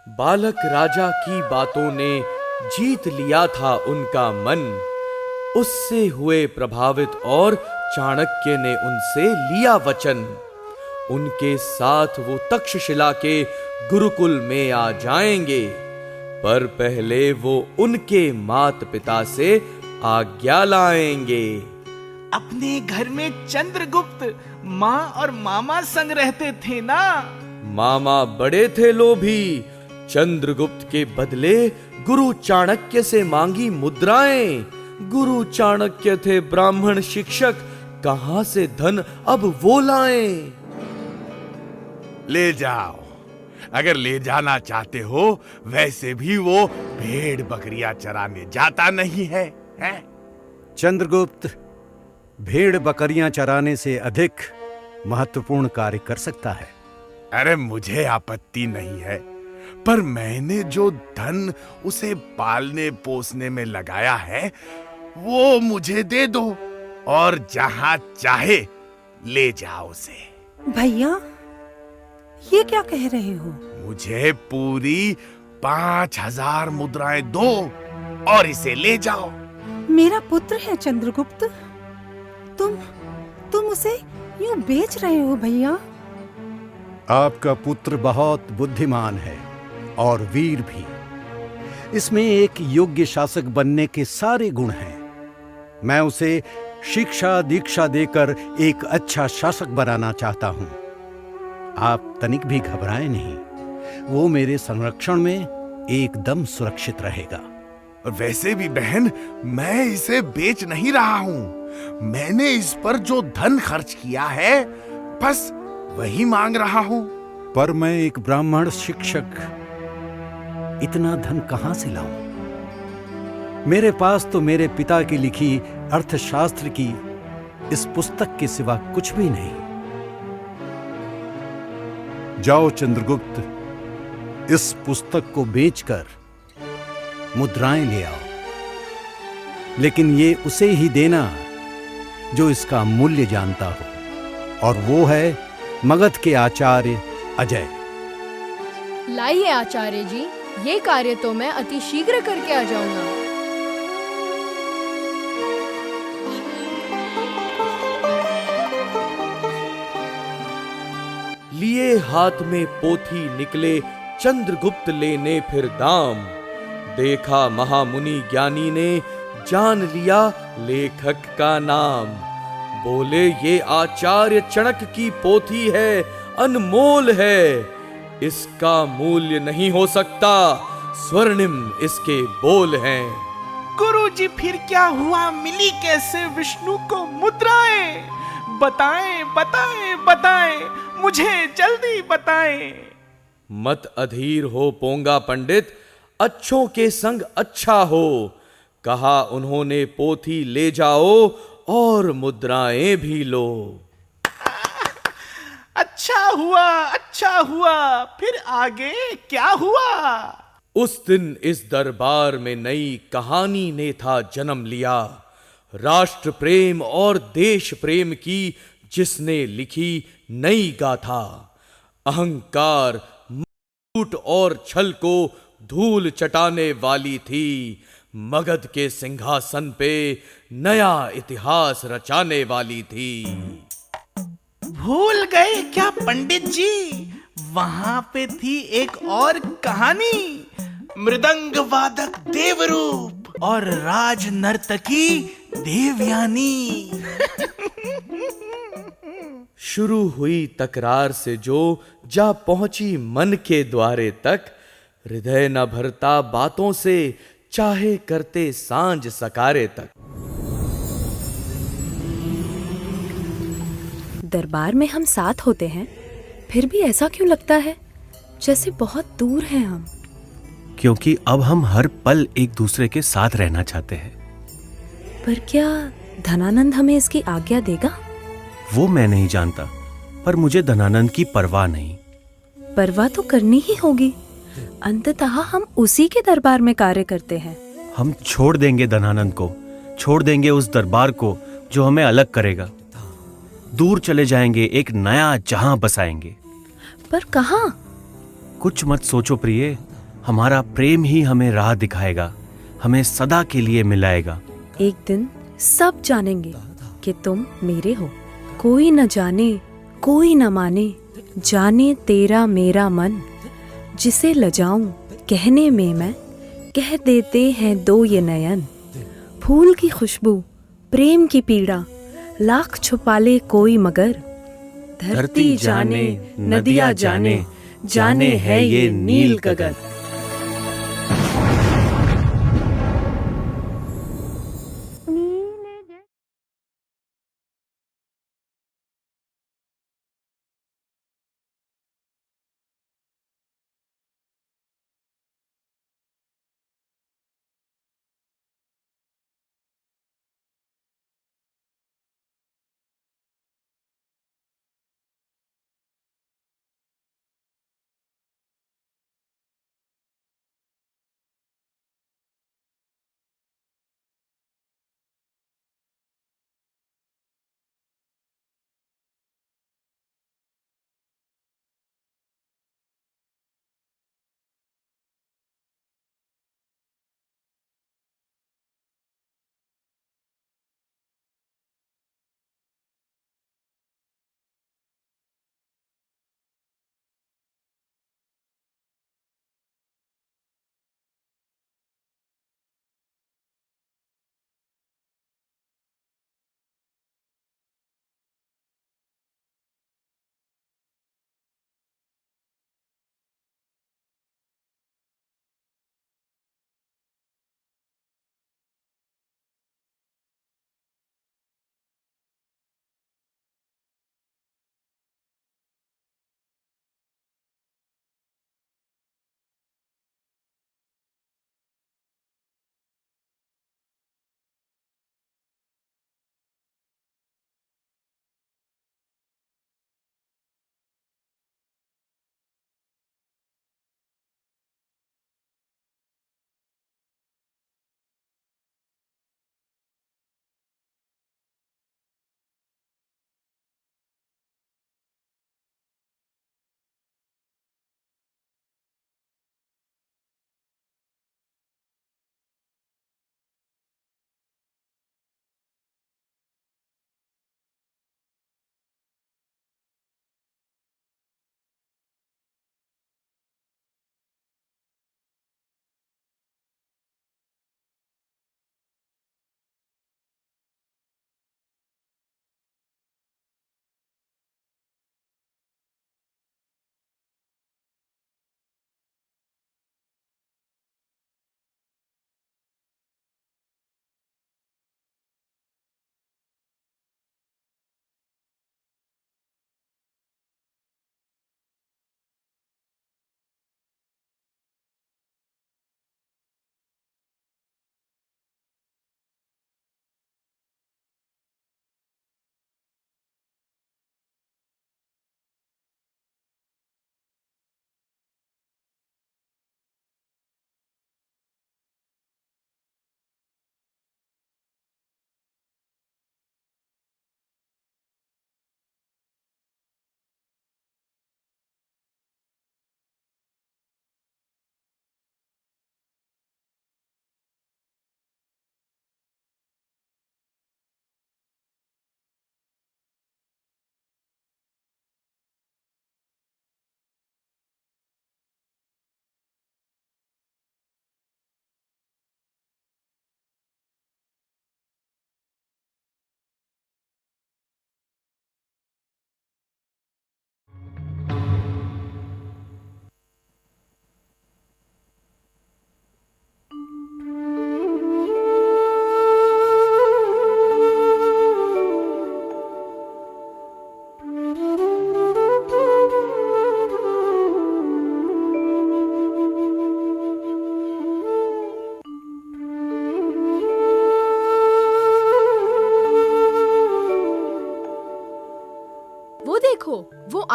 बालक राजा की बातों ने जीत लिया था उनका मन। उससे हुए प्रभावित और चाणक्य ने उनसे लिया वचन। उनके साथ वो तक्षशिला के गुरुकुल में आ जाएंगे, पर पहले वो उनके माता पिता से आज्ञा लाएंगे। अपने घर में चंद्रगुप्त माँ और मामा संग रहते थे ना। मामा बड़े थे लोभी। चंद्रगुप्त के बदले गुरु चाणक्य से मांगी मुद्राएं। गुरु चाणक्य थे ब्राह्मण शिक्षक, कहां से धन अब वो लाएं? ले जाओ, अगर ले जाना चाहते हो। वैसे भी वो भेड़ बकरियां चराने जाता नहीं है, हैं? चंद्रगुप्त भेड़ बकरियां चराने से अधिक महत्वपूर्ण कार्य कर सकता है। अरे मुझे आपत्ति नहीं है, पर मैंने जो धन उसे पालने पोसने में लगाया है वो मुझे दे दो और जहां चाहे ले जाओ उसे। भैया, ये क्या कह रहे हो? मुझे पूरी 5000 मुद्राएं दो और इसे ले जाओ। मेरा पुत्र है चंद्रगुप्त। तुम उसे यूं बेच रहे हो भैया? आपका पुत्र बहुत बुद्धिमान है और वीर भी। इसमें एक योग्य शासक बनने के सारे गुण हैं। मैं उसे शिक्षा दीक्षा देकर एक अच्छा शासक बनाना चाहता हूं। आप तनिक भी घबराएं नहीं, वो मेरे संरक्षण में एकदम सुरक्षित रहेगा। और वैसे भी बहन, मैं इसे बेच नहीं रहा हूं। मैंने इस पर जो धन खर्च किया है बस वही मांग रहा हूं। पर मैं एक ब्राह्मण शिक्षक इतना धन कहां से लाऊं? मेरे पास तो मेरे पिता की लिखी अर्थशास्त्र की इस पुस्तक के सिवा कुछ भी नहीं। जाओ चंद्रगुप्त, इस पुस्तक को बेचकर मुद्राएं ले आओ, लेकिन ये उसे ही देना जो इसका मूल्य जानता हो, और वो है मगध के आचार्य अजय। लाइए आचार्य जी, ये कार्य तो मैं अति शीघ्र करके आ जाऊंगा। लिए हाथ में पोथी निकले चंद्रगुप्त लेने फिर दाम। देखा महामुनि ज्ञानी ने जान लिया लेखक का नाम। बोले ये आचार्य चाणक्य की पोथी है, अनमोल है, इसका मूल्य नहीं हो सकता, स्वर्णिम इसके बोल हैं। गुरुजी, फिर क्या हुआ? मिली कैसे विष्णु को मुद्राएं? बताएं बताएं बताएं, मुझे जल्दी बताएं। मत अधीर हो पोंगा पंडित, अच्छों के संग अच्छा हो। कहा उन्होंने पोथी ले जाओ और मुद्राएं भी लो। अच्छा हुआ। फिर आगे क्या हुआ? उस दिन इस दरबार में नई कहानी ने था जन्म लिया। राष्ट्र प्रेम और देश प्रेम की जिसने लिखी नई गाथा। अहंकार, झूठ और छल को धूल चटाने वाली थी। मगध के सिंहासन पे नया इतिहास रचाने वाली थी। भूल गए क्या पंडित जी? वहां पे थी एक और कहानी। मृदंग वादक देवरूप और राज नर्तकी देवयानी। शुरू हुई तकरार से जो जा पहुंची मन के द्वारे तक, हृदय न भरता बातों से, चाहे करते सांझ सकारे तक। दरबार में हम साथ होते हैं, फिर भी ऐसा क्यों लगता है जैसे बहुत दूर हैं हम? क्योंकि अब हम हर पल एक दूसरे के साथ रहना चाहते हैं। पर क्या धनानंद हमें इसकी आज्ञा देगा? वो मैं नहीं जानता, पर मुझे धनानंद की परवाह नहीं। परवाह तो करनी ही होगी, अंततः हम उसी के दरबार में कार्य करते हैं। हम छोड़ देंगे धनानंद को, छोड़ देंगे उस दरबार को जो हमें अलग करेगा। दूर चले जाएंगे, एक नया जहां बसाएंगे। पर कहां? कुछ मत सोचो प्रिय, हमारा प्रेम ही हमें राह दिखाएगा, हमें सदा के लिए मिलाएगा। एक दिन सब जानेंगे कि तुम मेरे हो। कोई न जाने, कोई न माने, जाने तेरा मेरा मन। जिसे लजाऊं कहने में मैं, कह देते हैं दो ये नयन। फूल की खुशबू, प्रेम की पीड़ा, लाख छुपा ले कोई मगर। धरती जाने, नदियाँ जाने, जाने है ये नील गगन।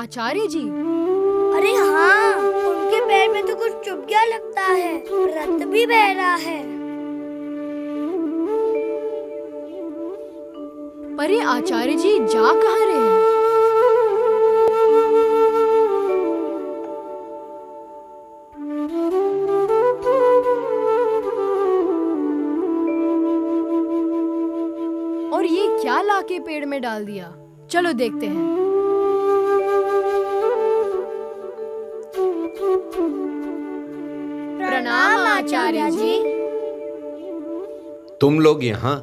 आचार्य जी। अरे हाँ, उनके पैर में तो कुछ चुभ गया लगता है, रक्त भी बह रहा है। पर ये आचार्य जी जा कहाँ रहे हैं? और ये क्या लाके पेड़ में डाल दिया? चलो देखते हैं। प्रणाम आचार्य जी। तुम लोग यहाँ?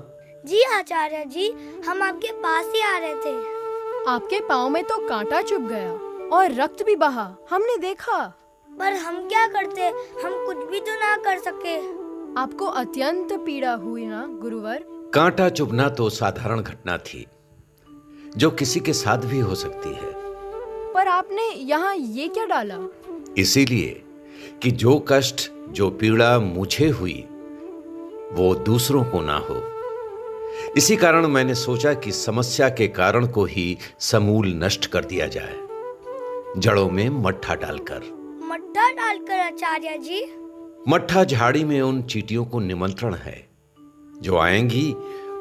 जी आचार्य जी, हम आपके पास ही आ रहे थे। आपके पाँव में तो कांटा चुभ गया और रक्त भी बहा, हमने देखा। पर हम क्या करते, हम कुछ भी तो ना कर सके। आपको अत्यंत पीड़ा हुई ना गुरुवर? कांटा चुभना तो साधारण घटना थी, जो किसी के साथ भी हो सकती है। पर आपने यहाँ ये क्या डाला? इसीलिए कि जो कष्ट, जो पीड़ा मुझे हुई, वो दूसरों को ना हो। इसी कारण मैंने सोचा कि समस्या के कारण को ही समूल नष्ट कर दिया जाए, जड़ों में मट्ठा डालकर। मट्ठा डालकर आचार्य जी? मट्ठा झाड़ी में उन चींटियों को निमंत्रण है जो आएंगी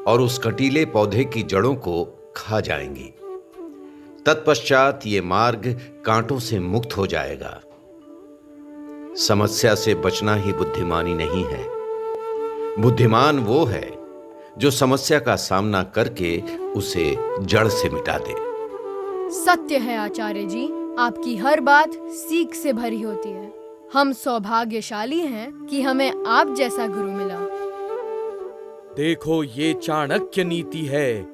और उस कटीले पौधे की जड़ों को खा जाएंगी। तत्पश्चात ये मार्ग कांटों से मुक्त हो जाएगा। समस्या से बचना ही बुद्धिमानी नहीं है। बुद्धिमान वो है जो समस्या का सामना करके उसे जड़ से मिटा दे। सत्य है आचार्य जी, आपकी हर बात सीख से भरी होती है। हम सौभाग्यशाली हैं कि हमें आप जैसा गुरु मिला। देखो, ये चाणक्य नीति है।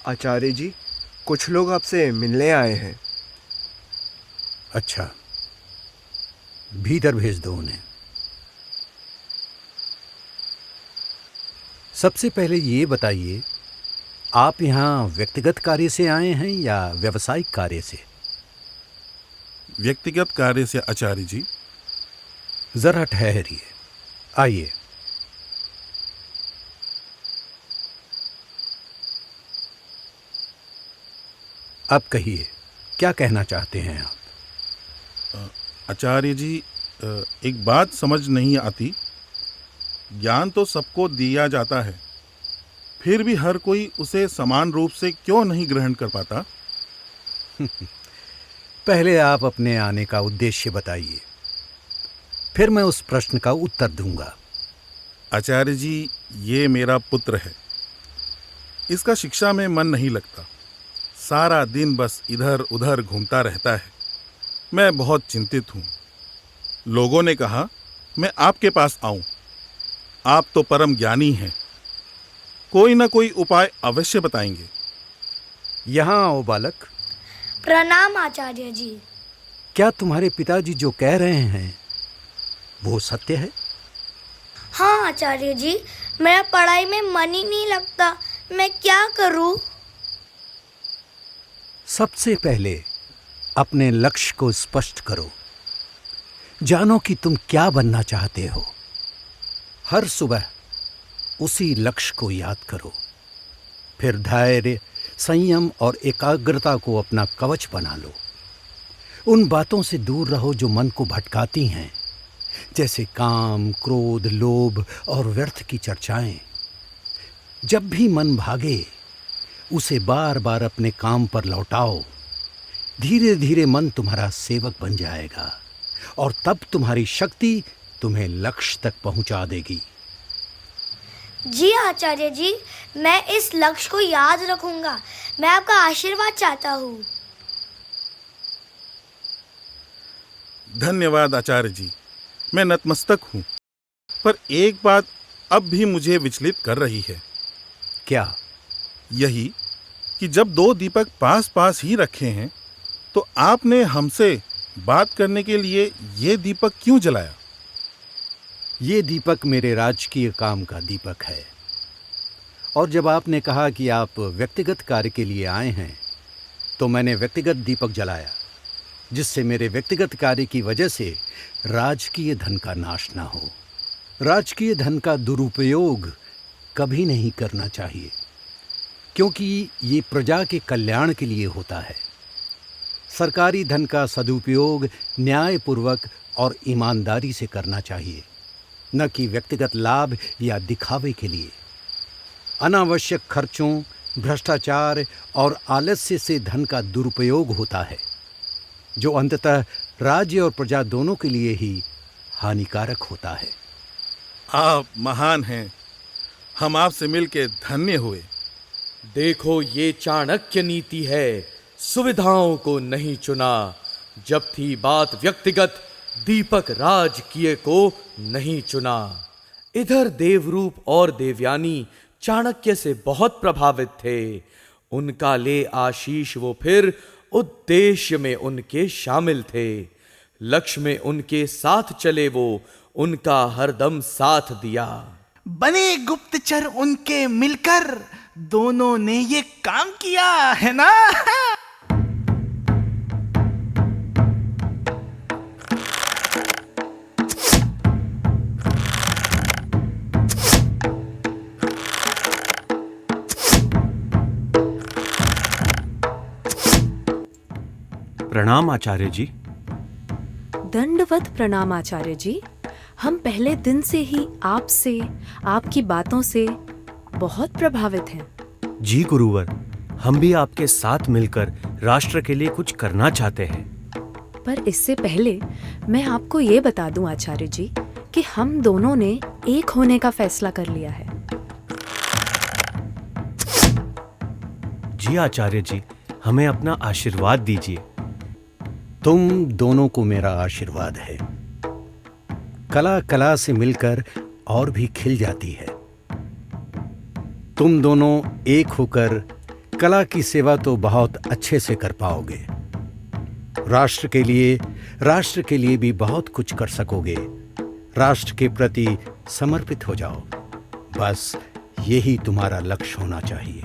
आचार्य जी, कुछ लोग आपसे मिलने आए हैं। अच्छा, भीतर भेज दो उन्हें। सबसे पहले ये बताइए, आप यहाँ व्यक्तिगत कार्य से आए हैं या व्यावसायिक कार्य से? व्यक्तिगत कार्य से आचार्य जी। जरा ठहरिए, आइए। अब कहिए, क्या कहना चाहते हैं आप? आचार्य जी, एक बात समझ नहीं आती। ज्ञान तो सबको दिया जाता है, फिर भी हर कोई उसे समान रूप से क्यों नहीं ग्रहण कर पाता? पहले आप अपने आने का उद्देश्य बताइए, फिर मैं उस प्रश्न का उत्तर दूंगा। आचार्य जी, ये मेरा पुत्र है। इसका शिक्षा में मन नहीं लगता, सारा दिन बस इधर उधर घूमता रहता है। मैं बहुत चिंतित हूँ। लोगों ने कहा मैं आपके पास आऊं। आप तो परम ज्ञानी हैं, कोई ना कोई उपाय अवश्य बताएंगे। यहाँ आओ बालक। प्रणाम आचार्य जी। क्या तुम्हारे पिताजी जो कह रहे हैं वो सत्य है? हाँ आचार्य जी, मेरा पढ़ाई में मन ही नहीं लगता, मैं क्या करूं? सबसे पहले अपने लक्ष्य को स्पष्ट करो। जानो कि तुम क्या बनना चाहते हो। हर सुबह उसी लक्ष्य को याद करो। फिर धैर्य, संयम और एकाग्रता को अपना कवच बना लो। उन बातों से दूर रहो जो मन को भटकाती हैं, जैसे काम, क्रोध, लोभ और व्यर्थ की चर्चाएं। जब भी मन भागे, उसे बार बार अपने काम पर लौटाओ। धीरे धीरे मन तुम्हारा सेवक बन जाएगा और तब तुम्हारी शक्ति तुम्हें लक्ष्य तक पहुंचा देगी। जी आचार्य जी, मैं इस लक्ष्य को याद रखूंगा। मैं आपका आशीर्वाद चाहता हूँ। धन्यवाद आचार्य जी, मैं नतमस्तक हूँ। पर एक बात अब भी मुझे विचलित कर रही है। क्या? यही कि जब दो दीपक पास पास ही रखे हैं, तो आपने हमसे बात करने के लिए ये दीपक क्यों जलाया? ये दीपक मेरे राजकीय काम का दीपक है। और जब आपने कहा कि आप व्यक्तिगत कार्य के लिए आए हैं, तो मैंने व्यक्तिगत दीपक जलाया, जिससे मेरे व्यक्तिगत कार्य की वजह से राजकीय धन का नाश ना हो। राजकीय धन का दुरुपयोग कभी नहीं करना चाहिए, क्योंकि ये प्रजा के कल्याण के लिए होता है। सरकारी धन का सदुपयोग न्यायपूर्वक और ईमानदारी से करना चाहिए, न कि व्यक्तिगत लाभ या दिखावे के लिए। अनावश्यक खर्चों, भ्रष्टाचार और आलस्य से धन का दुरुपयोग होता है, जो अंततः राज्य और प्रजा दोनों के लिए ही हानिकारक होता है। आप महान हैं, हम आपसे मिलके धन्य हुए। देखो, ये चाणक्य नीति है, सुविधाओं को नहीं चुना। जब थी बात व्यक्तिगत, दीपक राजकीय को नहीं चुना। इधर देवरूप और देवयानी चाणक्य से बहुत प्रभावित थे। उनका ले आशीष वो फिर उद्देश्य में उनके शामिल थे। लक्ष्य में उनके साथ चले वो, उनका हरदम साथ दिया। बने गुप्तचर उनके मिलकर दोनों ने ये काम किया है ना। प्रणाम आचार्य जी। दंडवत प्रणाम आचार्य जी। हम पहले दिन से ही आपसे, आपकी बातों से बहुत प्रभावित हैं। जी गुरुवर, हम भी आपके साथ मिलकर राष्ट्र के लिए कुछ करना चाहते हैं। पर इससे पहले मैं आपको ये बता दूं आचार्य जी कि हम दोनों ने एक होने का फैसला कर लिया है। जी आचार्य जी, हमें अपना आशीर्वाद दीजिए। तुम दोनों को मेरा आशीर्वाद है। कला कला से मिलकर और भी खिल जाती है। तुम दोनों एक होकर कला की सेवा तो बहुत अच्छे से कर पाओगे। राष्ट्र के लिए भी बहुत कुछ कर सकोगे। राष्ट्र के प्रति समर्पित हो जाओ। बस यही तुम्हारा लक्ष्य होना चाहिए।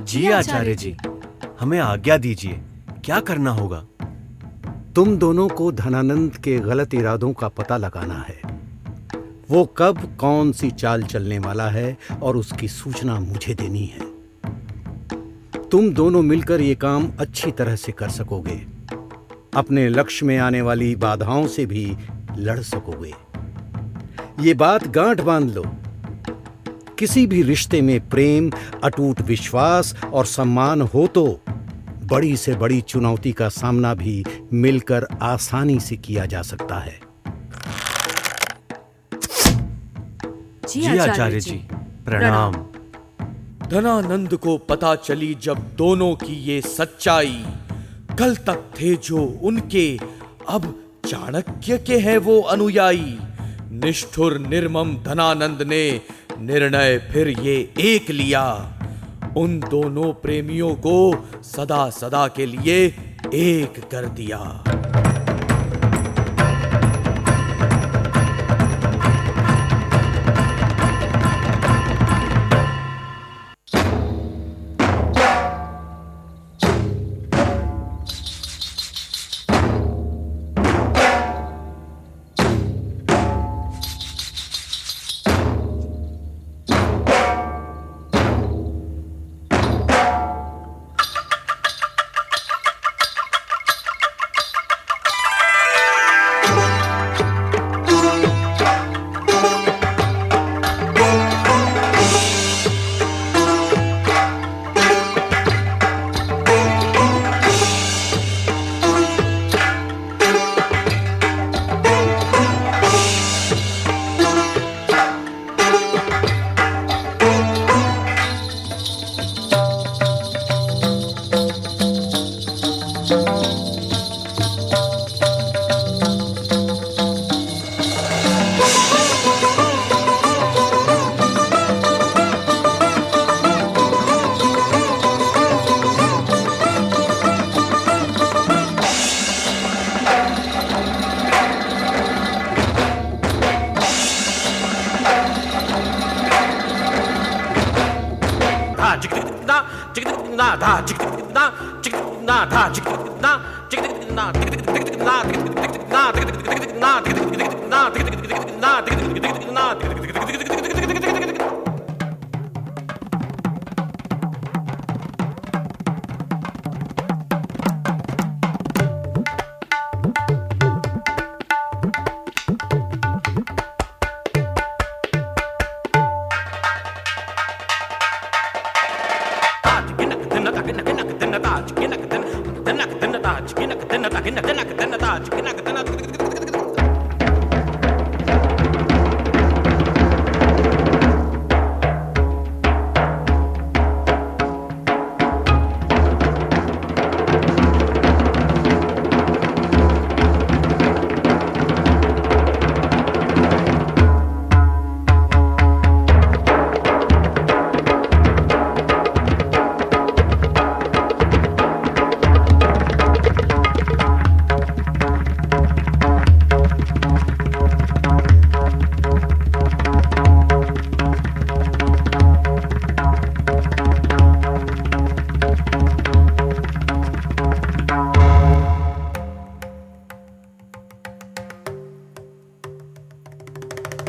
जी आचार्य जी, हमें आज्ञा दीजिए, क्या करना होगा? तुम दोनों को धनानंद के गलत इरादों का पता लगाना है। वो कब कौन सी चाल चलने वाला है और उसकी सूचना मुझे देनी है। तुम दोनों मिलकर ये काम अच्छी तरह से कर सकोगे। अपने लक्ष्य में आने वाली बाधाओं से भी लड़ सकोगे। ये बात गांठ बांध लो। किसी भी रिश्ते में प्रेम, अटूट विश्वास और सम्मान हो तो बड़ी से बड़ी चुनौती का सामना भी मिलकर आसानी से किया जा सकता है। जी आचार्य जी, प्रणाम। धनानंद को पता चली जब दोनों की ये सच्चाई, कल तक थे जो उनके, अब चाणक्य के हैं वो अनुयायी। निष्ठुर निर्मम धनानंद ने निर्णय फिर ये एक लिया, उन दोनों प्रेमियों को सदा सदा के लिए एक कर दिया।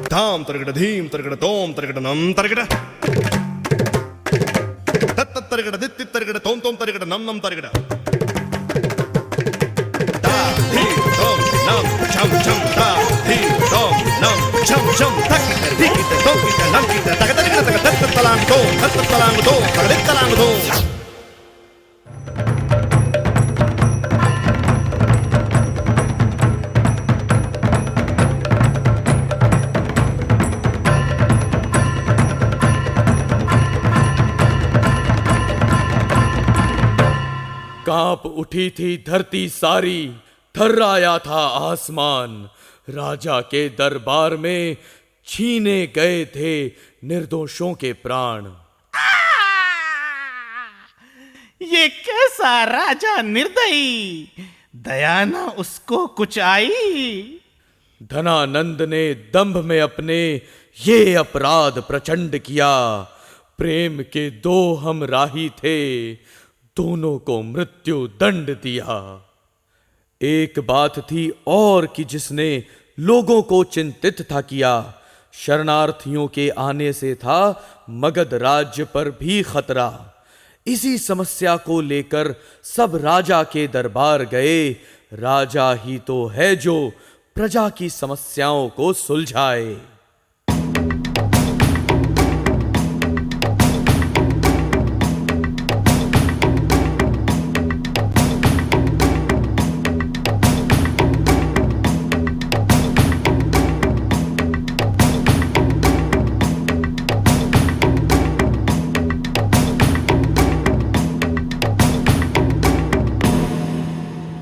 धाम तरगड़ धीम तरगड़ तोम तरगड़ नम तरगड़ तत्त तरगड़ दित्ति तरगड़ तोम तोम तरगड़ नम नम तरगड़ ता धीम तोम नम छम छम ता धीम तोम नम छम छम तक धिक तोम की नम की तक तरगड़ तक तत्त तलांग तोम तत्त तलांग तोम तरगड़ तलांग तोम कांप उठी थी धरती सारी, थर्राया था आसमान। राजा के दरबार में छीने गए थे निर्दोषों के प्राण। ये कैसा राजा निर्दयी, दया न उसको कुछ आई। धनानंद ने दंभ में अपने ये अपराध प्रचंड किया। प्रेम के दो हम राही थे, दोनों को मृत्यु दंड दिया। एक बात थी और कि जिसने लोगों को चिंतित था किया। शरणार्थियों के आने से था मगध राज्य पर भी खतरा। इसी समस्या को लेकर सब राजा के दरबार गए। राजा ही तो है जो प्रजा की समस्याओं को सुलझाए।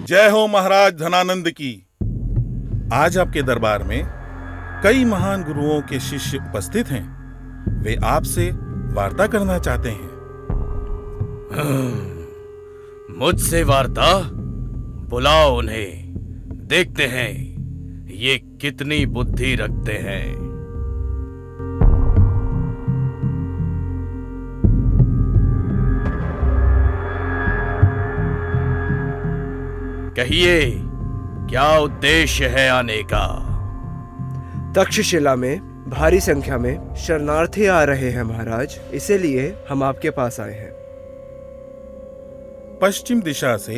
जय हो महाराज धनानंद की। आज आपके दरबार में कई महान गुरुओं के शिष्य उपस्थित हैं। वे आपसे वार्ता करना चाहते हैं। मुझसे वार्ता? बुलाओ उन्हें, देखते हैं ये कितनी बुद्धि रखते हैं। कहिए, क्या उद्देश्य है आने का? तक्षशिला में भारी संख्या में शरणार्थी आ रहे हैं महाराज, इसीलिए हम आपके पास आए हैं। पश्चिम दिशा से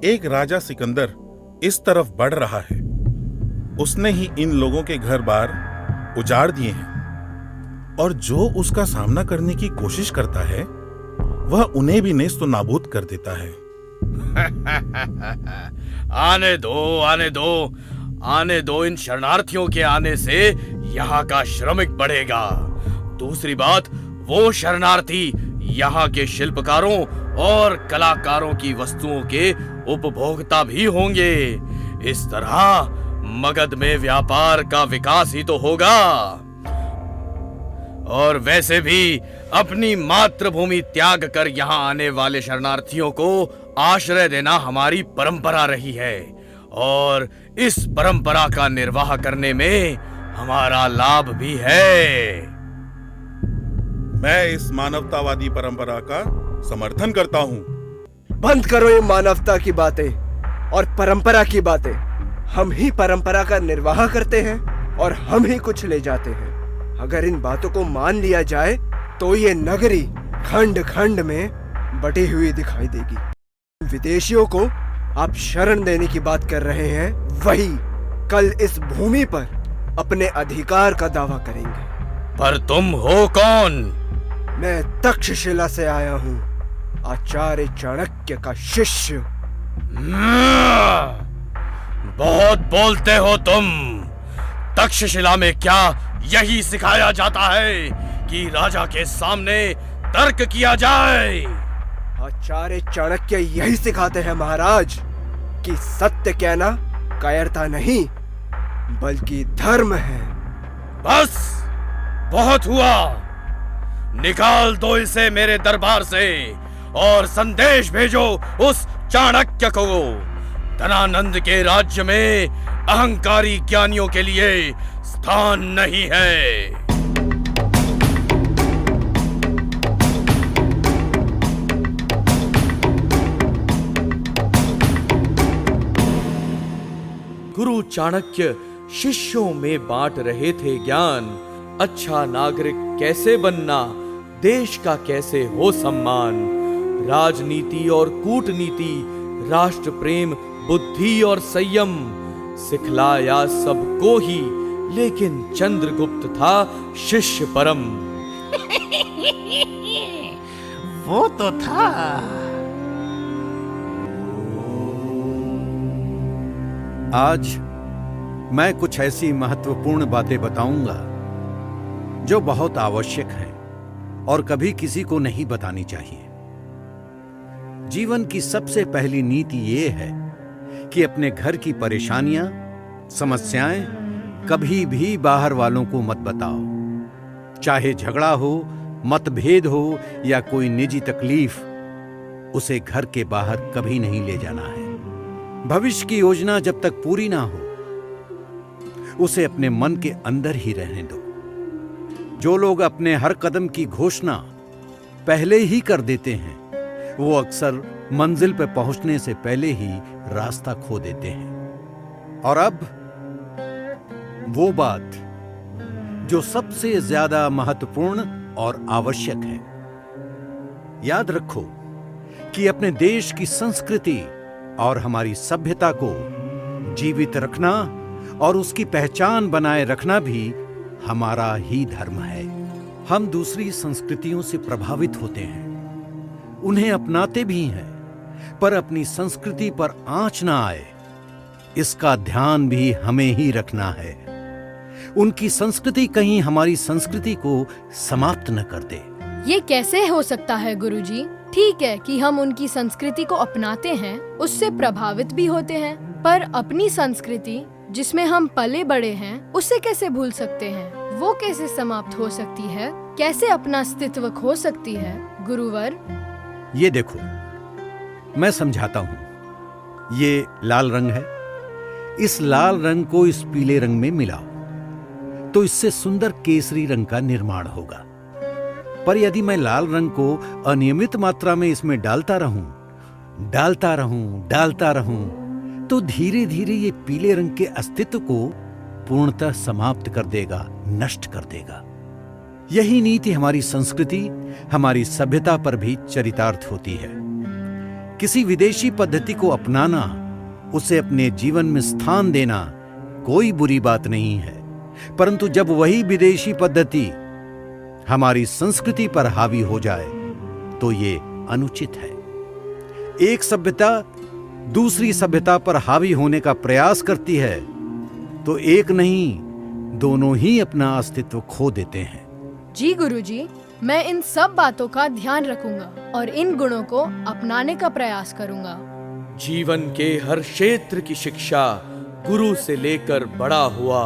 एक राजा सिकंदर इस तरफ बढ़ रहा है। उसने ही इन लोगों के घर बार उजाड़ दिए हैं और जो उसका सामना करने की कोशिश करता है वह उन्हें भी नेस्त नाबूद कर देता है। आने दो, आने दो, आने दो। इन शरणार्थियों के आने से यहाँ का श्रमिक बढ़ेगा। दूसरी बात, वो शरणार्थी यहाँ के शिल्पकारों और कलाकारों की वस्तुओं के उपभोक्ता भी होंगे। इस तरह मगध में व्यापार का विकास ही तो होगा। और वैसे भी अपनी मातृभूमि त्याग कर यहाँ आने वाले शरणार्थियों को आश्रय देना हमारी परंपरा रही है और इस परंपरा का निर्वाह करने में हमारा लाभ भी है। मैं इस मानवतावादी परंपरा का समर्थन करता हूँ। बंद करो ये मानवता की बातें और परंपरा की बातें। हम ही परंपरा का निर्वाह करते हैं और हम ही कुछ ले जाते हैं। अगर इन बातों को मान लिया जाए तो ये नगरी खंड खंड में बटी हुई दिखाई देगी। विदेशियों को आप शरण देने की बात कर रहे हैं, वही कल इस भूमि पर अपने अधिकार का दावा करेंगे। पर तुम हो कौन? मैं तक्षशिला से आया हूँ, आचार्य चाणक्य का शिष्य। बहुत बोलते हो तुम। तक्षशिला में क्या यही सिखाया जाता है कि राजा के सामने तर्क किया जाए? आचार्य चाणक्य यही सिखाते हैं महाराज कि सत्य कहना कायरता नहीं बल्कि धर्म है। बस बहुत हुआ। निकाल दो इसे मेरे दरबार से और संदेश भेजो उस चाणक्य को। धनानंद के राज्य में अहंकारी ज्ञानियों के लिए स्थान नहीं है। गुरु चाणक्य शिष्यों में बांट रहे थे ज्ञान। अच्छा नागरिक कैसे बनना, देश का कैसे हो सम्मान। राजनीति और कूटनीति, राष्ट्र प्रेम, बुद्धि और संयम सिखलाया सबको ही, लेकिन चंद्रगुप्त था शिष्य परम। वो तो था। आज मैं कुछ ऐसी महत्वपूर्ण बातें बताऊंगा जो बहुत आवश्यक हैं और कभी किसी को नहीं बतानी चाहिए। जीवन की सबसे पहली नीति ये है कि अपने घर की परेशानियां, समस्याएं कभी भी बाहर वालों को मत बताओ। चाहे झगड़ा हो, मतभेद हो या कोई निजी तकलीफ, उसे घर के बाहर कभी नहीं ले जाना है। भविष्य की योजना जब तक पूरी ना हो, उसे अपने मन के अंदर ही रहने दो। जो लोग अपने हर कदम की घोषणा पहले ही कर देते हैं, वो अक्सर मंजिल पर पहुंचने से पहले ही रास्ता खो देते हैं। और अब वो बात जो सबसे ज्यादा महत्वपूर्ण और आवश्यक है, याद रखो कि अपने देश की संस्कृति और हमारी सभ्यता को जीवित रखना और उसकी पहचान बनाए रखना भी हमारा ही धर्म है। हम दूसरी संस्कृतियों से प्रभावित होते हैं, उन्हें अपनाते भी हैं, पर अपनी संस्कृति पर आंच ना आए, इसका ध्यान भी हमें ही रखना है। उनकी संस्कृति कहीं हमारी संस्कृति को समाप्त न कर दे। ये कैसे हो सकता है गुरुजी? ठीक है कि हम उनकी संस्कृति को अपनाते हैं, उससे प्रभावित भी होते हैं, पर अपनी संस्कृति जिसमें हम पले बड़े हैं, उसे कैसे भूल सकते हैं? वो कैसे समाप्त हो सकती है? कैसे अपना अस्तित्व खो सकती है गुरुवर? ये देखो, मैं समझाता हूं। ये लाल रंग है, इस लाल रंग को इस पीले रंग में मिलाओ तो इससे सुंदर केसरी रंग का निर्माण होगा। पर यदि मैं लाल रंग को अनियमित मात्रा में इसमें डालता रहूं, तो धीरे धीरे ये पीले रंग के अस्तित्व को पूर्णतः समाप्त कर देगा, नष्ट कर देगा। यही नीति हमारी संस्कृति, हमारी सभ्यता पर भी चरितार्थ होती है। किसी विदेशी पद्धति को अपनाना, उसे अपने जीवन में स्थान देना कोई बुरी बात नहीं है, परंतु जब वही विदेशी पद्धति हमारी संस्कृति पर हावी हो जाए तो ये अनुचित है। एक सभ्यता दूसरी सभ्यता पर हावी होने का प्रयास करती है तो एक नहीं, दोनों ही अपना अस्तित्व खो देते हैं। जी गुरुजी, मैं इन सब बातों का ध्यान रखूंगा और इन गुणों को अपनाने का प्रयास करूंगा। जीवन के हर क्षेत्र की शिक्षा गुरु से लेकर बड़ा हुआ।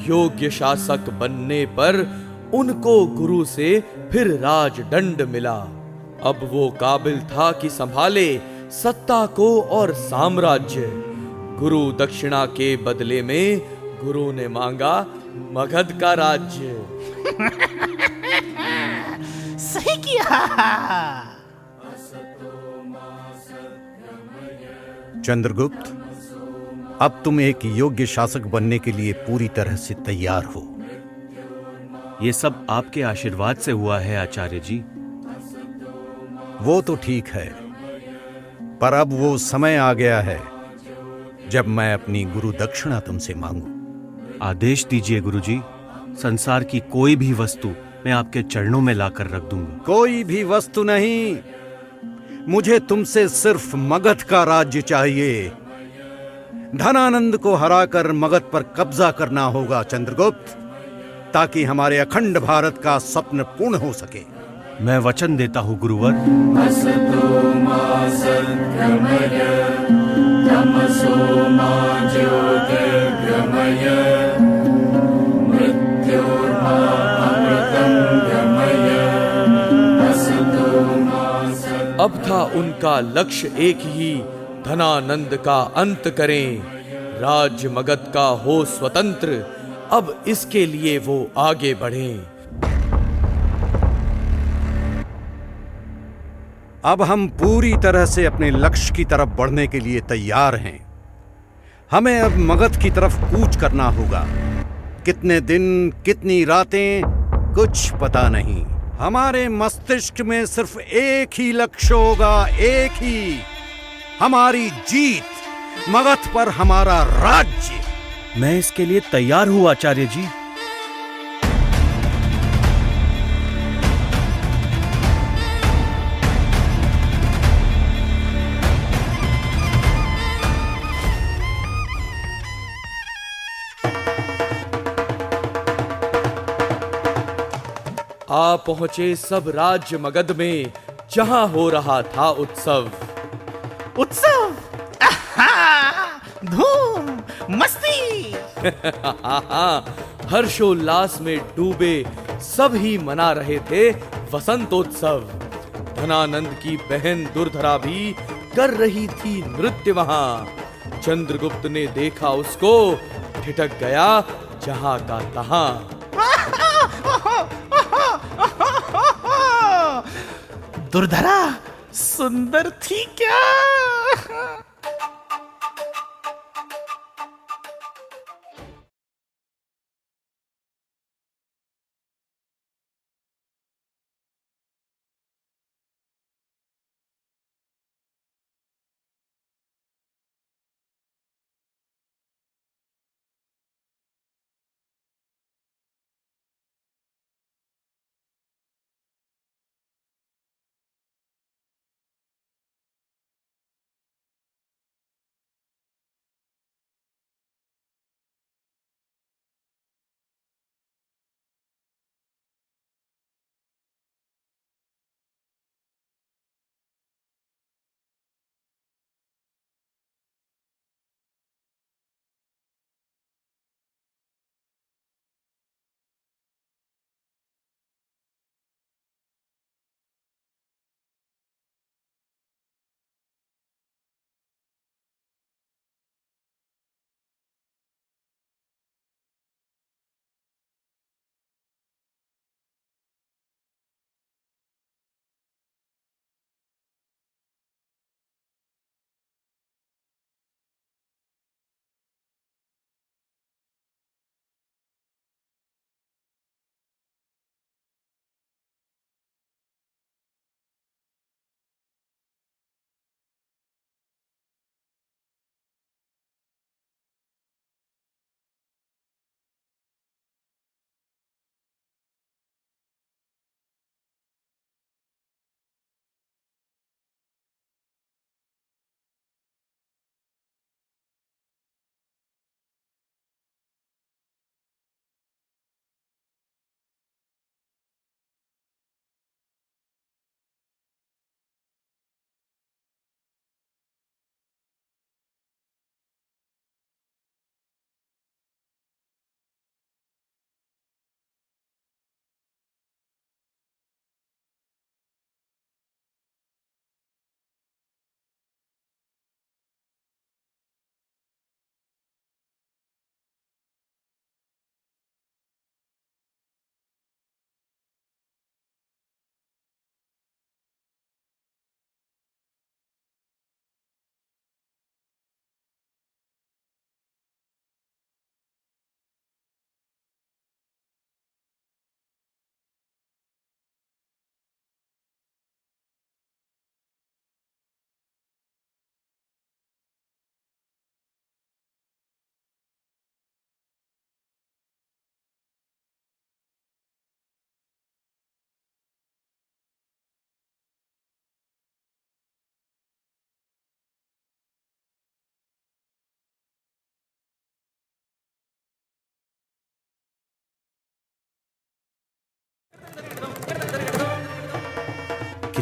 योग्य शासक बनने पर उनको गुरु से फिर राजदंड मिला। अब वो काबिल था कि संभाले सत्ता को और साम्राज्य। गुरु दक्षिणा के बदले में गुरु ने मांगा मगध का राज्य। सही किया। चंद्रगुप्त, अब तुम एक योग्य शासक बनने के लिए पूरी तरह से तैयार हो। ये सब आपके आशीर्वाद से हुआ है आचार्य जी। वो तो ठीक है, पर अब वो समय आ गया है जब मैं अपनी गुरु दक्षिणा तुमसे मांगू। आदेश दीजिए गुरुजी। संसार की कोई भी वस्तु मैं आपके चरणों में लाकर रख दूंगा। कोई भी वस्तु नहीं, मुझे तुमसे सिर्फ मगध का राज्य चाहिए। धनानंद को हराकर मगध पर कब्जा करना होगा चंद्रगुप्त, ताकि हमारे अखंड भारत का स्वप्न पूर्ण हो सके। मैं वचन देता हूं गुरुवर। असतो मा सद्गमय, तमसो मा ज्योतिर्गमय, मृत्योर्मामृतं गमय, असतो मा सद्गमय। अब था उनका लक्ष्य एक ही, धनानंद का अंत करें, राज्य मगध का हो स्वतंत्र। अब इसके लिए वो आगे बढ़ें। अब हम पूरी तरह से अपने लक्ष्य की तरफ बढ़ने के लिए तैयार हैं। हमें अब मगध की तरफ कूच करना होगा। कितने दिन, कितनी रातें, कुछ पता नहीं। हमारे मस्तिष्क में सिर्फ एक ही लक्ष्य होगा, एक ही, हमारी जीत, मगध पर हमारा राज्य। मैं इसके लिए तैयार हूं आचार्य जी। आ पहुंचे सब राज्य मगध में, जहां हो रहा था उत्सव। उत्सव, धूम, मस्ती। हर्षोल्लास में डूबे सब ही मना रहे थे वसंतोत्सव। धनानंद की बहन दुर्धरा भी कर रही थी नृत्य वहां। चंद्रगुप्त ने देखा उसको, ठिठक गया जहां का तहां। दुर्धरा सुंदर थी क्या?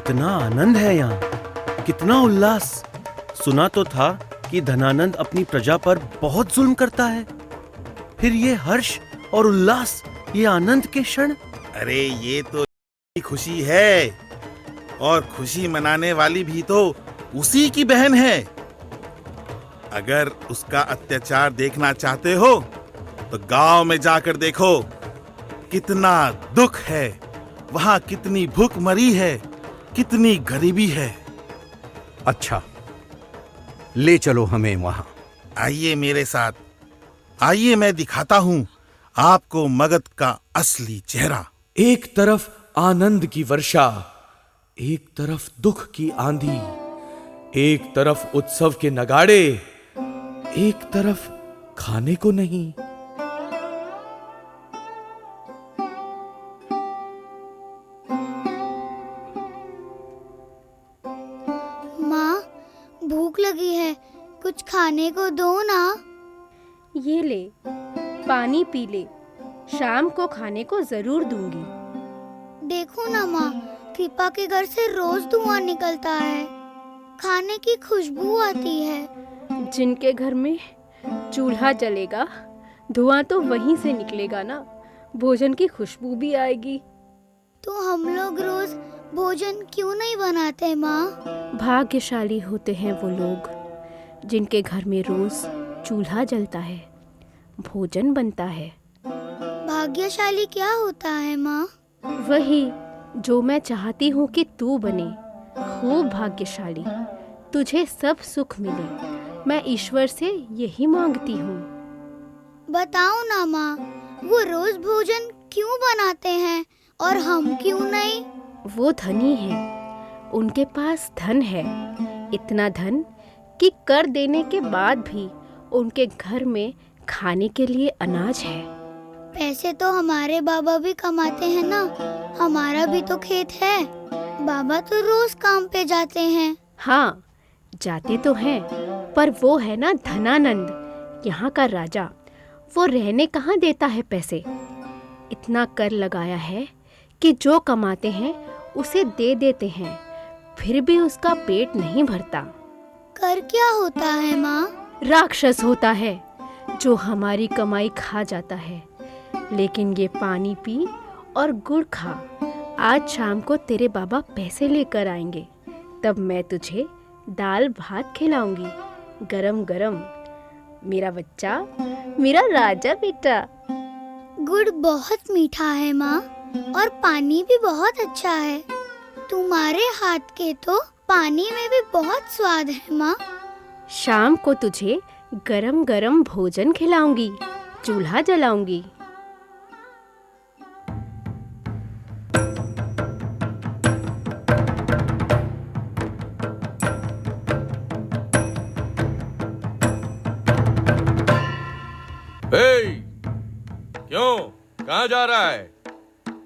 कितना आनंद है यहाँ, कितना उल्लास। सुना तो था कि धनानंद अपनी प्रजा पर बहुत जुल्म करता है, फिर ये हर्ष और उल्लास, ये आनंद के क्षण। अरे ये तो खुशी है, और खुशी मनाने वाली भी तो उसी की बहन है। अगर उसका अत्याचार देखना चाहते हो तो गांव में जाकर देखो, कितना दुख है वहां, कितनी भूखमरी है, कितनी गरीबी है। अच्छा, ले चलो हमें वहां। आइए मेरे साथ, आइए मैं दिखाता हूं आपको मगध का असली चेहरा। एक तरफ आनंद की वर्षा, एक तरफ दुख की आंधी, एक तरफ उत्सव के नगाड़े, एक तरफ खाने को नहीं। माँ, भूख लगी है, कुछ खाने को दो ना। ये ले, पानी पी ले, शाम को खाने को जरूर दूंगी। देखो ना माँ, कृपा के घर से रोज धुआं निकलता है, खाने की खुशबू आती है। जिनके घर में चूल्हा जलेगा, धुआं तो वहीं से निकलेगा ना, भोजन की खुशबू भी आएगी। तो हम लोग रोज भोजन क्यों नहीं बनाते माँ? भाग्यशाली होते हैं वो लोग जिनके घर में रोज चूल्हा जलता है, भोजन बनता है। भाग्यशाली क्या होता है माँ? वही जो मैं चाहती हूँ कि तू बने, खूब भाग्यशाली, तुझे सब सुख मिले। मैं ईश्वर से यही मांगती हूँ। बताओ ना माँ, वो रोज भोजन क्यों बनाते हैं और हम क्यों नहीं? वो धनी हैं, उनके पास धन है, इतना धन कि कर देने के बाद भी उनके घर में खाने के लिए अनाज है। पैसे तो हमारे बाबा भी कमाते हैं ना, हमारा भी तो खेत है। बाबा तो रोज काम पे जाते हैं। हाँ, जाते तो हैं, पर वो है ना धनानंद, यहाँ का राजा, वो रहने कहाँ देता है पैसे। इतना कर लगाया है कि जो कमाते हैं उसे दे देते हैं, फिर भी उसका पेट नहीं भरता। कर क्या होता है माँ? राक्षस होता है जो हमारी कमाई खा जाता है। लेकिन ये पानी पी और गुड़ खा, आज शाम को तेरे बाबा पैसे लेकर आएंगे, तब मैं तुझे दाल भात खिलाऊंगी, गरम गरम। मेरा बच्चा, मेरा राजा बेटा। गुड़ बहुत मीठा है माँ, और पानी भी बहुत अच्छा है। तुम्हारे हाथ के तो पानी में भी बहुत स्वाद है माँ। शाम को तुझे गरम गरम भोजन खिलाऊंगी, चूल्हा जलाऊंगी। क्यों, कहाँ जा रहा है?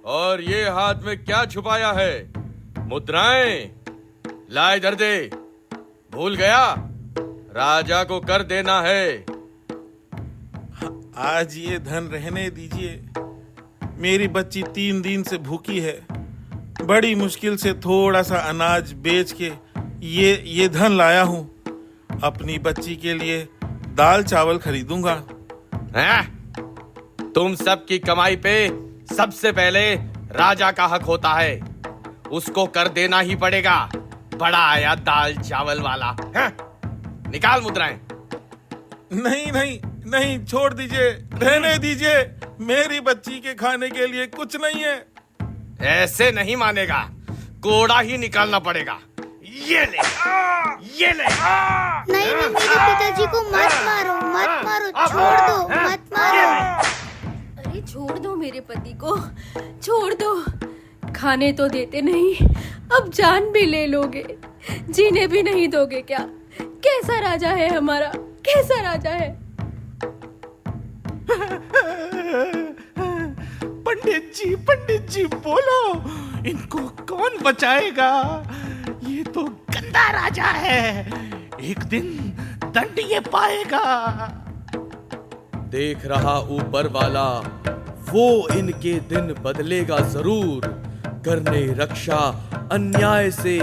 और ये हाथ में क्या छुपाया है? मुद्राएं ला इधर दे। भूल गया, राजा को कर देना है। आज ये धन रहने दीजिए, मेरी बच्ची 3 दिन से भूखी है। बड़ी मुश्किल से थोड़ा सा अनाज बेच के ये धन लाया हूँ। अपनी बच्ची के लिए दाल चावल खरीदूंगा। तुम सबकी कमाई पे सबसे पहले राजा का हक होता है, उसको कर देना ही पड़ेगा। बड़ा आया दाल चावल वाला। निकाल मुद्राएं। नहीं नहीं नहीं, छोड़ दीजिए, रहने दीजिए, मेरी बच्ची के खाने के लिए कुछ नहीं है। ऐसे नहीं मानेगा, कोड़ा ही निकालना पड़ेगा। ये ले, ये ले। नहीं नहीं, मेरे पिताजी को मत मारो, मत मारो, छोड़ दो, मत मारो। अरे छोड़ दो मेरे पति को, छोड़ दो। खाने तो देते नहीं, अब जान भी ले लोगे, जीने भी नहीं दोगे क्या? कैसा राजा है हमारा, कैसा राजा है? पंडित जी बोलो, इनको कौन बचाएगा? ये तो गंदा राजा है, एक दिन दंड ये पाएगा। देख रहा ऊपर वाला, वो इनके दिन बदलेगा जरूर। करने रक्षा अन्याय से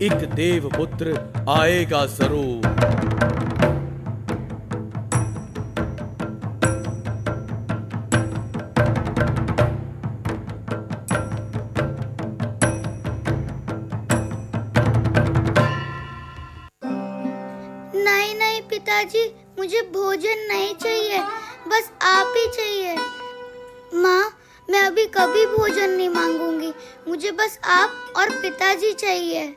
एक देवपुत्र आएगा जरूर। नहीं नहीं पिताजी, मुझे भोजन नहीं चाहिए, बस आप ही चाहिए। माँ, मैं अभी कभी भोजन नहीं मांगूंगी, मुझे बस आप और पिताजी चाहिए।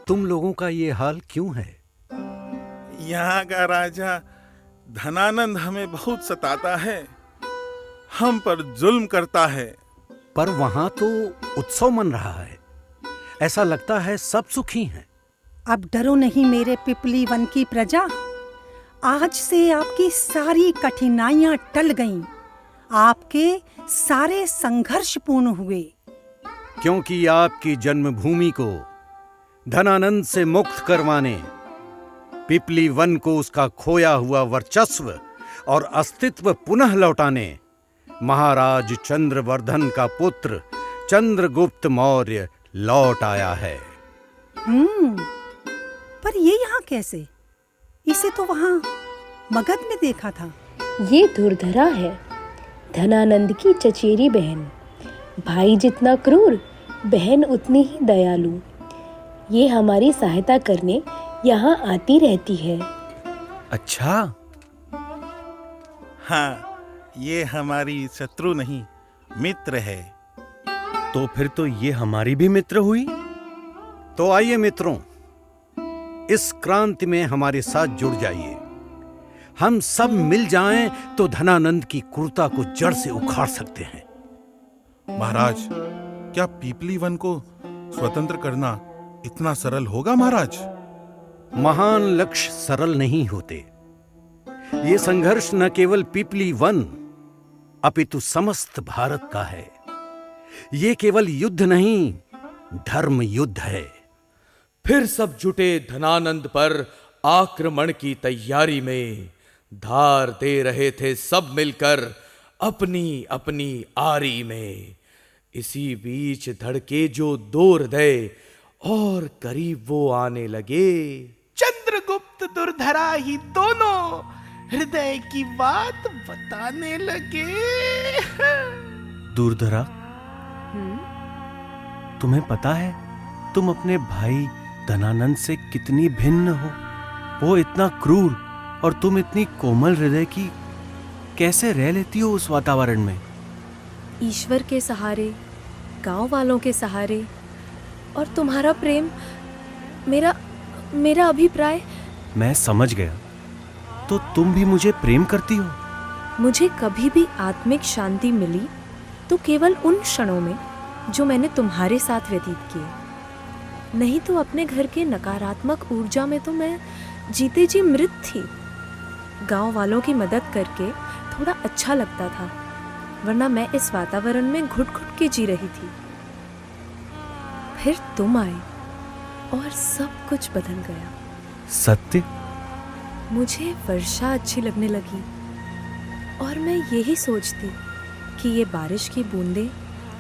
तुम लोगों का ये हाल क्यों है? यहाँ का राजा धनानंद हमें बहुत सताता है, हम पर जुल्म करता है। पर वहां तो उत्सव मन रहा है, ऐसा लगता है सब सुखी हैं। अब डरो नहीं मेरे पिपली वन की प्रजा, आज से आपकी सारी कठिनाइयां टल गईं, आपके सारे संघर्ष पूर्ण हुए। क्योंकि आपकी जन्मभूमि को धनानंद से मुक्त करवाने, पिपली वन को उसका खोया हुआ वर्चस्व और अस्तित्व पुनः लौटाने महाराज चंद्रवर्धन का पुत्र चंद्रगुप्त मौर्य लौट आया है। पर ये यहाँ कैसे? इसे तो वहाँ मगध में देखा था। ये दुर्धरा है, धनानंद की चचेरी बहन। भाई जितना क्रूर, बहन उतनी ही दयालु। ये हमारी सहायता करने यहाँ आती रहती है। अच्छा। हाँ, ये हमारी शत्रु नहीं, मित्र है। तो फिर तो ये हमारी भी मित्र हुई। तो आइए मित्रों, इस क्रांति में हमारे साथ जुड़ जाइए। हम सब मिल जाएं तो धनानंद की क्रूरता को जड़ से उखाड़ सकते हैं। महाराज, क्या पीपली वन को स्वतंत्र करना इतना सरल होगा महाराज? महान लक्ष्य सरल नहीं होते। ये संघर्ष न केवल पीपली वन अपितु समस्त भारत का है। ये केवल युद्ध नहीं, धर्म युद्ध है। फिर सब जुटे धनानंद पर आक्रमण की तैयारी में। धार दे रहे थे सब मिलकर अपनी अपनी आरी में। इसी बीच धड़के जो दो हृदय और करीब वो आने लगे। चंद्रगुप्त दुर्धरा ही दोनों हृदय की बात बताने लगे। दुर्धरा, तुम्हें पता है तुम अपने भाई धनानंद से कितनी भिन्न हो? वो इतना क्रूर और तुम इतनी कोमल हृदय की। कैसे रह लेती हो उस वातावरण में? ईश्वर के सहारे, गांव वालों के सहारे और तुम्हारा प्रेम, मेरा अभिप्राय। मैं समझ गया। तो तुम भी मुझे प्रेम करती हो? मुझे कभी भी आत्मिक शांति मिली तो केवल उन क्षणों में जो मैंने तुम्हारे साथ व्यतीत किए। नहीं तो अपने घर के नकारात्मक ऊर्जा में तो मैं जीते जी मृत थी। गांव वालों की मदद करके थोड़ा अच्छा लगता था, वरना मैं इस वातावरण में घुट घुट के जी रही थी। फिर तुम आए और सब कुछ बदल गया। सत्य? मुझे वर्षा अच्छी लगने लगी और मैं यही सोचती कि ये बारिश की बूंदें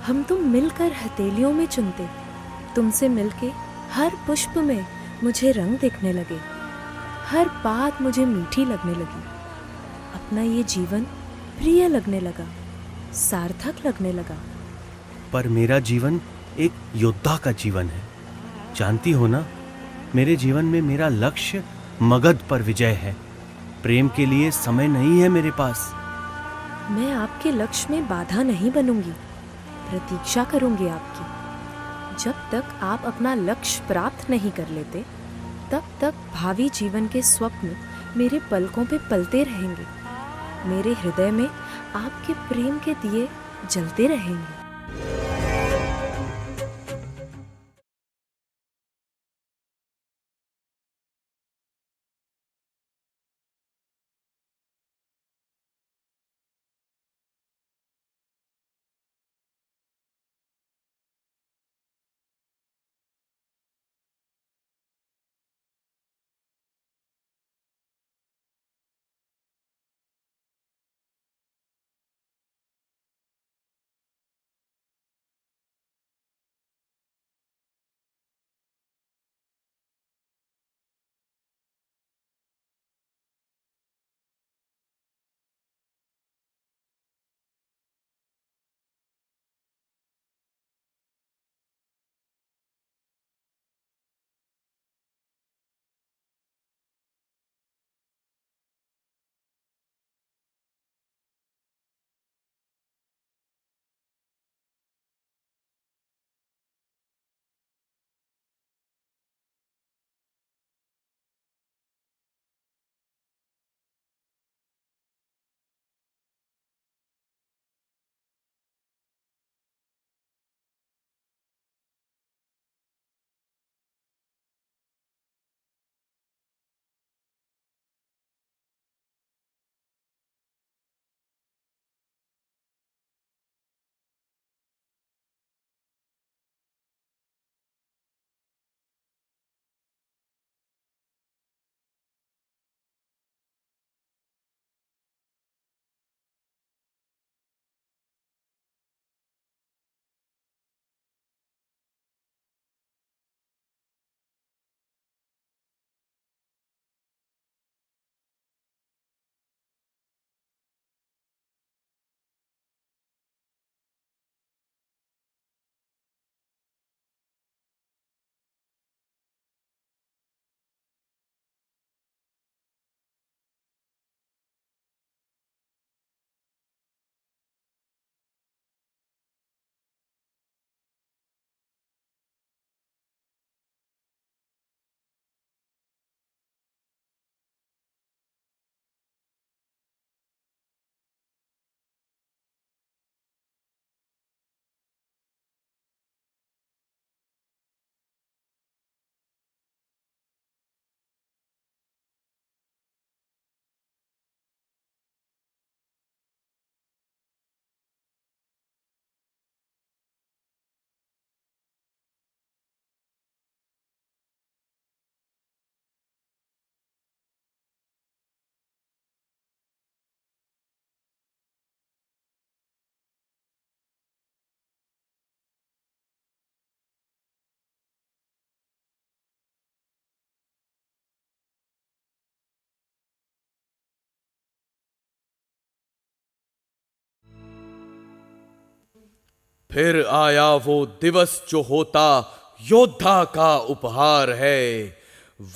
हम तुम मिलकर हथेलियों में चुनते। तुमसे मिलके हर पुष्प में मुझे रंग दिखने लगे, हर बात मुझे मीठी लगने लगी। अपना ये जीवन प्रिय लगने लगा, सार्थक लगने लगा। पर मेरा जीवन एक योद्धा का जीवन है। जानती हो ना, मेरे जीवन में मेरा लक्ष्य मगध पर विजय है। प्रेम के लिए समय नहीं है मेरे पास। मैं आपके लक्ष्य में बाधा नहीं बनूंगी, प्रतीक्षा करूंगी आपकी। जब तक आप अपना लक्ष्य प्राप्त नहीं कर लेते, तब तक भावी जीवन के स्वप्न मेरे पलकों पे पलते रहेंगे। मेरे हृदय में आपके प्रेम के दिए जलते रहेंगे। फिर आया वो दिवस जो होता योद्धा का उपहार है।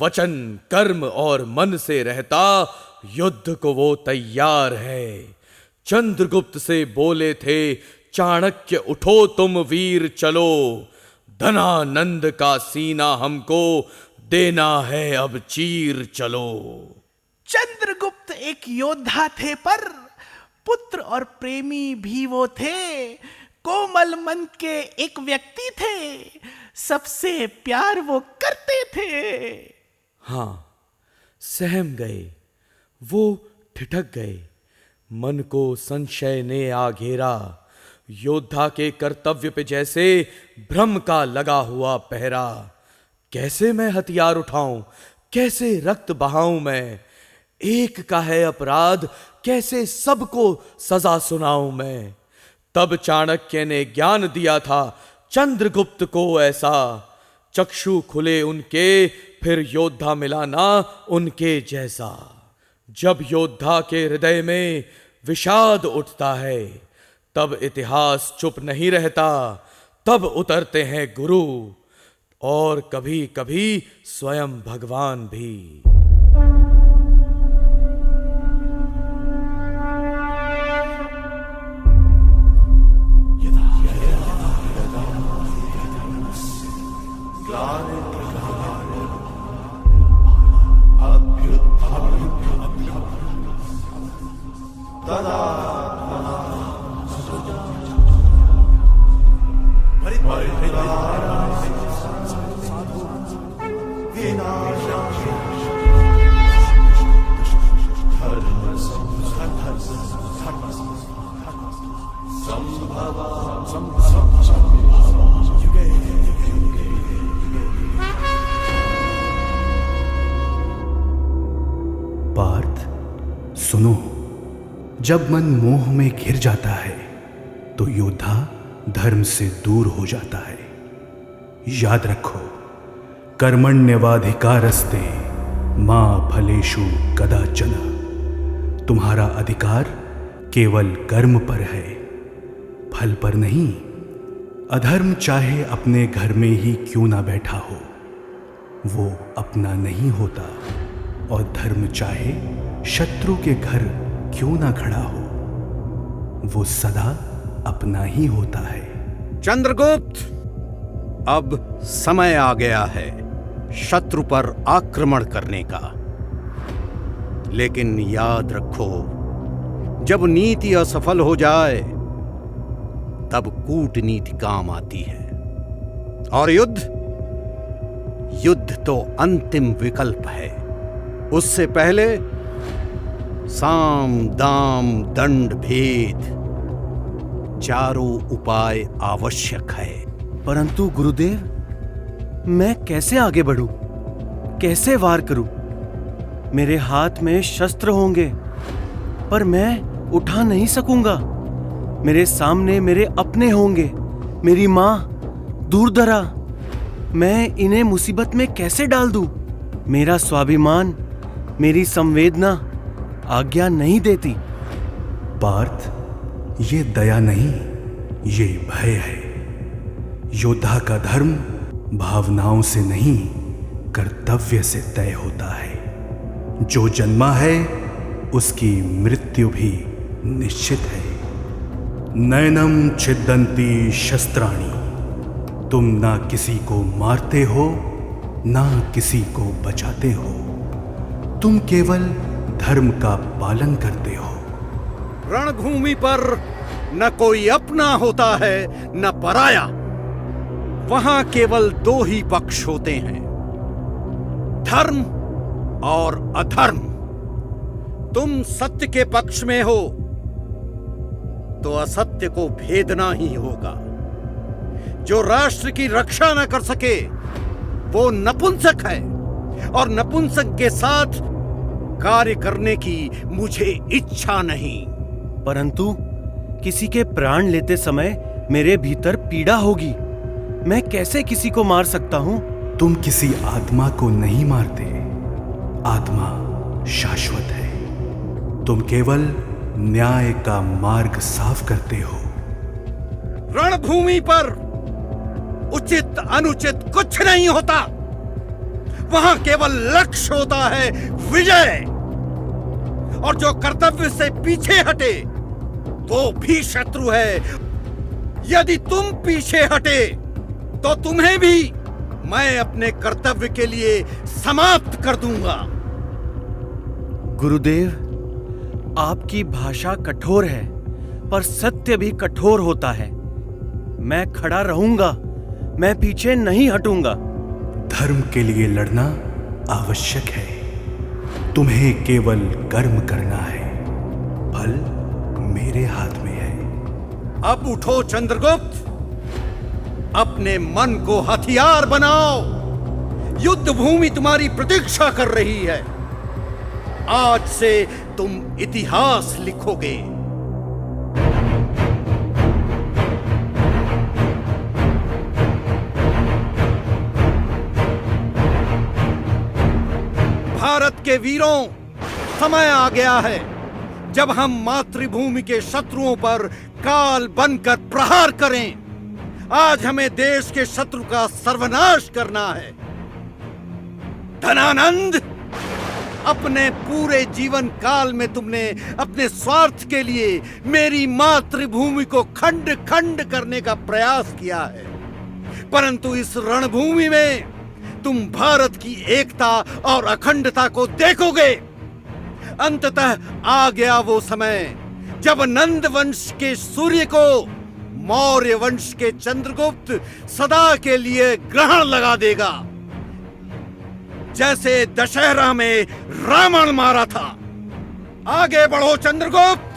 वचन, कर्म और मन से रहता युद्ध को वो तैयार है। चंद्रगुप्त से बोले थे चाणक्य, उठो तुम वीर चलो, धनानंद का सीना हमको देना है अब चीर चलो। चंद्रगुप्त एक योद्धा थे, पर पुत्र और प्रेमी भी वो थे। कोमल मन के एक व्यक्ति थे, सबसे प्यार वो करते थे। हाँ, सहम गए, वो ठिठक गए। मन को संशय ने आ घेरा। योद्धा के कर्तव्य पे जैसे भ्रम का लगा हुआ पहरा। कैसे मैं हथियार उठाऊं, कैसे रक्त बहाऊं मैं? एक का है अपराध, कैसे सबको सजा सुनाऊं मैं? तब चाणक्य ने ज्ञान दिया था चंद्रगुप्त को ऐसा। चक्षु खुले उनके, फिर योद्धा मिला ना उनके जैसा। जब योद्धा के हृदय में विषाद उठता है, तब इतिहास चुप नहीं रहता। तब उतरते हैं गुरु और कभी कभी स्वयं भगवान भी। पार्थ, सुनो, जब मन मोह में घिर जाता है तो योद्धा धर्म से दूर हो जाता है। याद रखो, कर्मण्यवाधिकारस्ते मा फलेषु कदाचन। तुम्हारा अधिकार केवल कर्म पर है, फल पर नहीं। अधर्म चाहे अपने घर में ही क्यों ना बैठा हो, वो अपना नहीं होता, और धर्म चाहे शत्रु के घर क्यों ना खड़ा हो, वो सदा अपना ही होता है। चंद्रगुप्त, अब समय आ गया है शत्रु पर आक्रमण करने का। लेकिन याद रखो, जब नीति असफल हो जाए तब कूटनीति काम आती है। और युद्ध तो अंतिम विकल्प है। उससे पहले साम दाम दंड भेद चारों उपाय आवश्यक है। परंतु गुरुदेव, मैं कैसे आगे बढ़ूं? कैसे वार करूं? मेरे हाथ में शस्त्र होंगे, पर मैं उठा नहीं सकूंगा। मेरे सामने मेरे अपने होंगे, मेरी मां दूरदरा। मैं इन्हें मुसीबत में कैसे डाल दूं? मेरा स्वाभिमान, मेरी संवेदना आज्ञा नहीं देती। पार्थ, ये दया नहीं, ये भय है। योद्धा का धर्म भावनाओं से नहीं, कर्तव्य से तय होता है। जो जन्मा है उसकी मृत्यु भी निश्चित है। नैनम छिद्दन्ति शस्त्राणि। तुम ना किसी को मारते हो, ना किसी को बचाते हो। तुम केवल धर्म का पालन करते हो। रणभूमि पर न कोई अपना होता है न पराया। वहां केवल दो ही पक्ष होते हैं, धर्म और अधर्म। तुम सत्य के पक्ष में हो तो असत्य को भेदना ही होगा। जो राष्ट्र की रक्षा न कर सके वो नपुंसक है, और नपुंसक के साथ कार्य करने की मुझे इच्छा नहीं। परंतु किसी के प्राण लेते समय मेरे भीतर पीड़ा होगी। मैं कैसे किसी को मार सकता हूं? तुम किसी आत्मा को नहीं मारते। आत्मा शाश्वत है। तुम केवल न्याय का मार्ग साफ करते हो। रणभूमि पर उचित अनुचित कुछ नहीं होता। वहां केवल लक्ष्य होता है विजय। और जो कर्तव्य से पीछे हटे वो भी शत्रु है। यदि तुम पीछे हटे तो तुम्हें भी मैं अपने कर्तव्य के लिए समाप्त कर दूंगा। गुरुदेव, आपकी भाषा कठोर है, पर सत्य भी कठोर होता है। मैं खड़ा रहूंगा, मैं पीछे नहीं हटूंगा। धर्म के लिए लड़ना आवश्यक है। तुम्हें केवल कर्म करना है, फल मेरे हाथ में है। अब उठो चंद्रगुप्त, अपने मन को हथियार बनाओ। युद्ध भूमि तुम्हारी प्रतीक्षा कर रही है। आज से तुम इतिहास लिखोगे। भारत के वीरों, समय आ गया है जब हम मातृभूमि के शत्रुओं पर काल बनकर प्रहार करें। आज हमें देश के शत्रु का सर्वनाश करना है। धनानंद, अपने पूरे जीवन काल में तुमने अपने स्वार्थ के लिए मेरी मातृभूमि को खंड खंड करने का प्रयास किया है, परंतु इस रणभूमि में तुम भारत की एकता और अखंडता को देखोगे। अंततः आ गया वो समय जब नंद वंश के सूर्य को मौर्य वंश के चंद्रगुप्त सदा के लिए ग्रहण लगा देगा। जैसे दशहरा में रावण मारा था। आगे बढ़ो चंद्रगुप्त।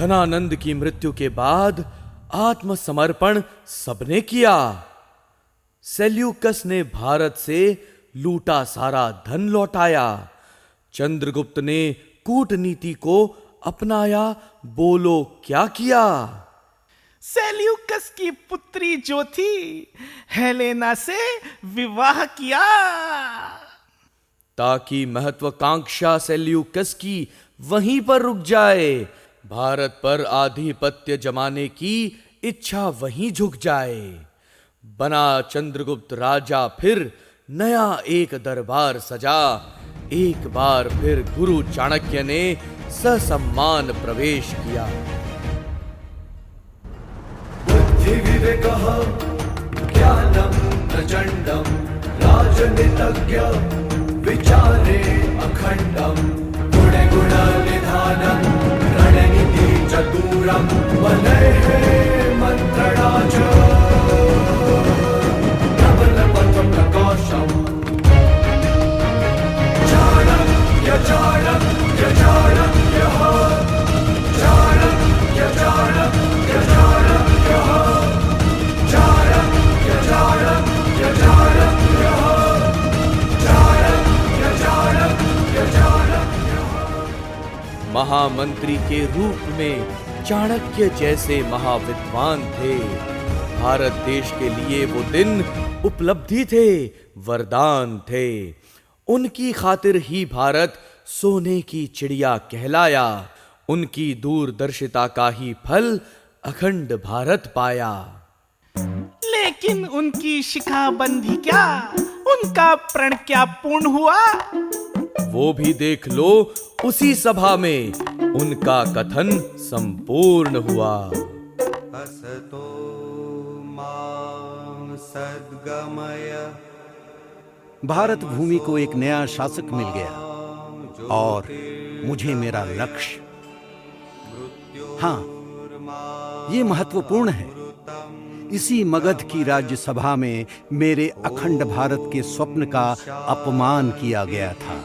धनानंद की मृत्यु के बाद आत्मसमर्पण सबने किया। सेल्यूकस ने भारत से लूटा सारा धन लौटाया। चंद्रगुप्त ने कूटनीति को अपनाया। बोलो क्या किया? सेल्यूकस की पुत्री जो थी हेलेना से विवाह किया, ताकि महत्वाकांक्षा सेल्यूकस की वहीं पर रुक जाए। भारत पर आधिपत्य जमाने की इच्छा वहीं झुक जाए। बना चंद्रगुप्त राजा, फिर नया एक दरबार सजा। एक बार फिर गुरु चाणक्य ने ससम्मान प्रवेश किया। बुद्धि विवेकः ज्ञानं प्रचंडं राजनीतज्ञ विचारे अखंडं गुणे गुण निधानं रणनीति चतुरं वनेः मंत्रणा च प्रबल पथ प्रकाशम् चाणक्य चाणक्य चाणक्यः चाणक्य चाणक्य चाणक्यः चाणक्य चाणक्य चाणक्यः चाणक्य चाणक्य चाणक्यः। महामंत्री के रूप में चाणक्य जैसे महाविद्वान थे। भारत देश के लिए वो दिन उपलब्धि थे, वरदान थे। उनकी खातिर ही भारत सोने की चिड़िया कहलाया। उनकी दूरदर्शिता का ही फल अखंड भारत पाया। लेकिन उनकी शिखाबंदी क्या, उनका प्रण क्या पूर्ण हुआ? वो भी देख लो उसी सभा में उनका कथन संपूर्ण हुआ। असतो मां सद्गमय। भारत भूमि को एक नया शासक मिल गया और मुझे मेरा लक्ष्य, हाँ, ये महत्वपूर्ण है। इसी मगध की राज्यसभा में मेरे अखंड भारत के स्वप्न का अपमान किया गया था,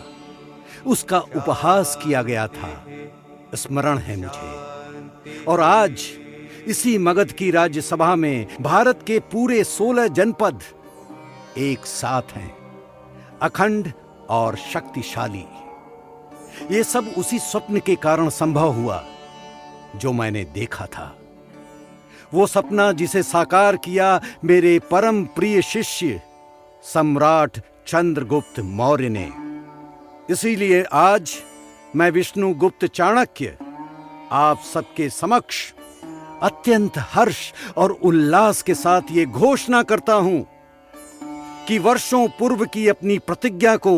उसका उपहास किया गया था, स्मरण है मुझे। और आज इसी मगध की राज्यसभा में भारत के पूरे 16 जनपद एक साथ हैं, अखंड और शक्तिशाली। ये सब उसी स्वप्न के कारण संभव हुआ जो मैंने देखा था। वो सपना जिसे साकार किया मेरे परम प्रिय शिष्य सम्राट चंद्रगुप्त मौर्य ने। इसीलिए आज मैं विष्णुगुप्त चाणक्य आप सबके समक्ष अत्यंत हर्ष और उल्लास के साथ ये घोषणा करता हूं कि वर्षों पूर्व की अपनी प्रतिज्ञा को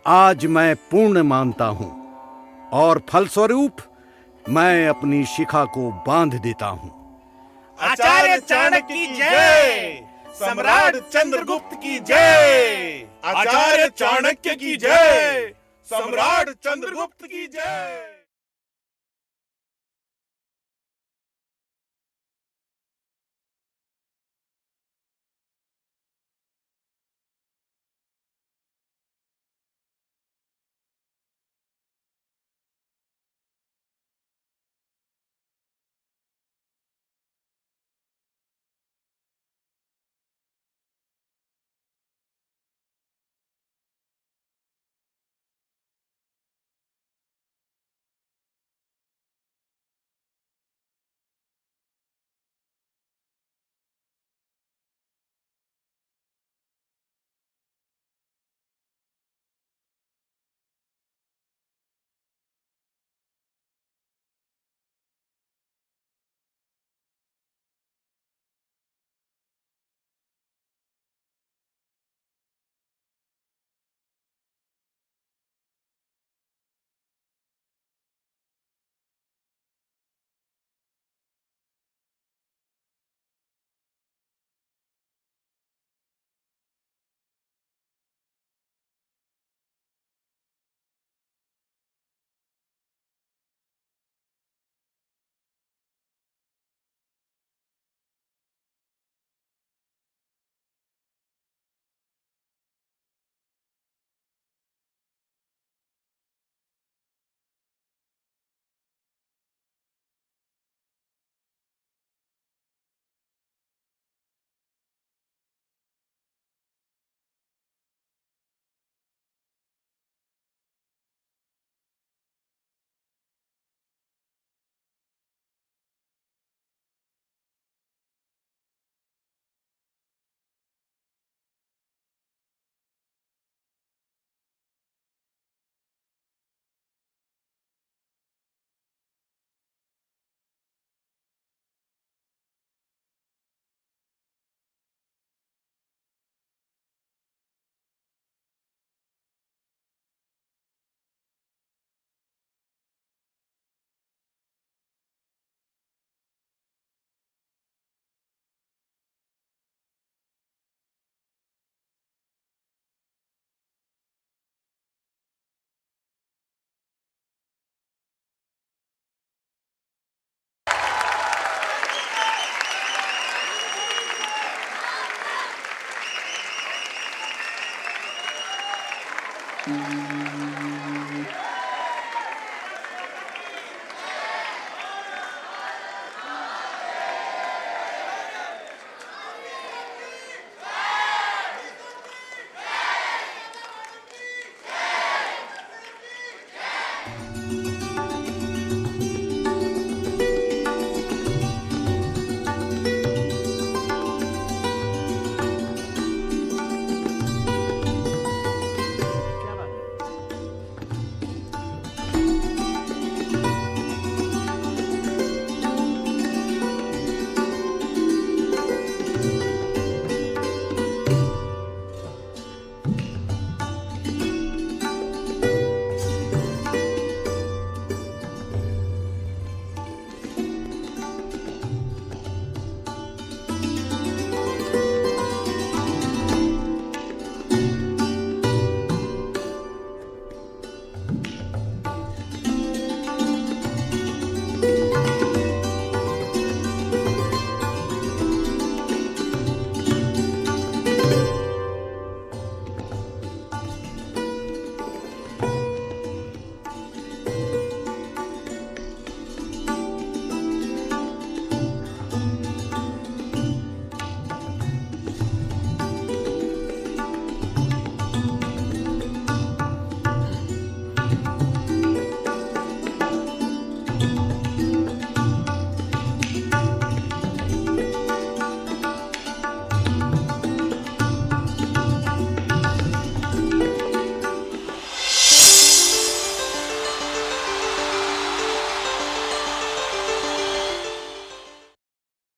आज मैं पूर्ण मानता हूं और फलस्वरूप मैं अपनी शिखा को बांध देता हूं। आचार्य चाणक्य की जय, सम्राट चंद्रगुप्त की जय, आचार्य चाणक्य की जय, सम्राट चंद्रगुप्त की जय।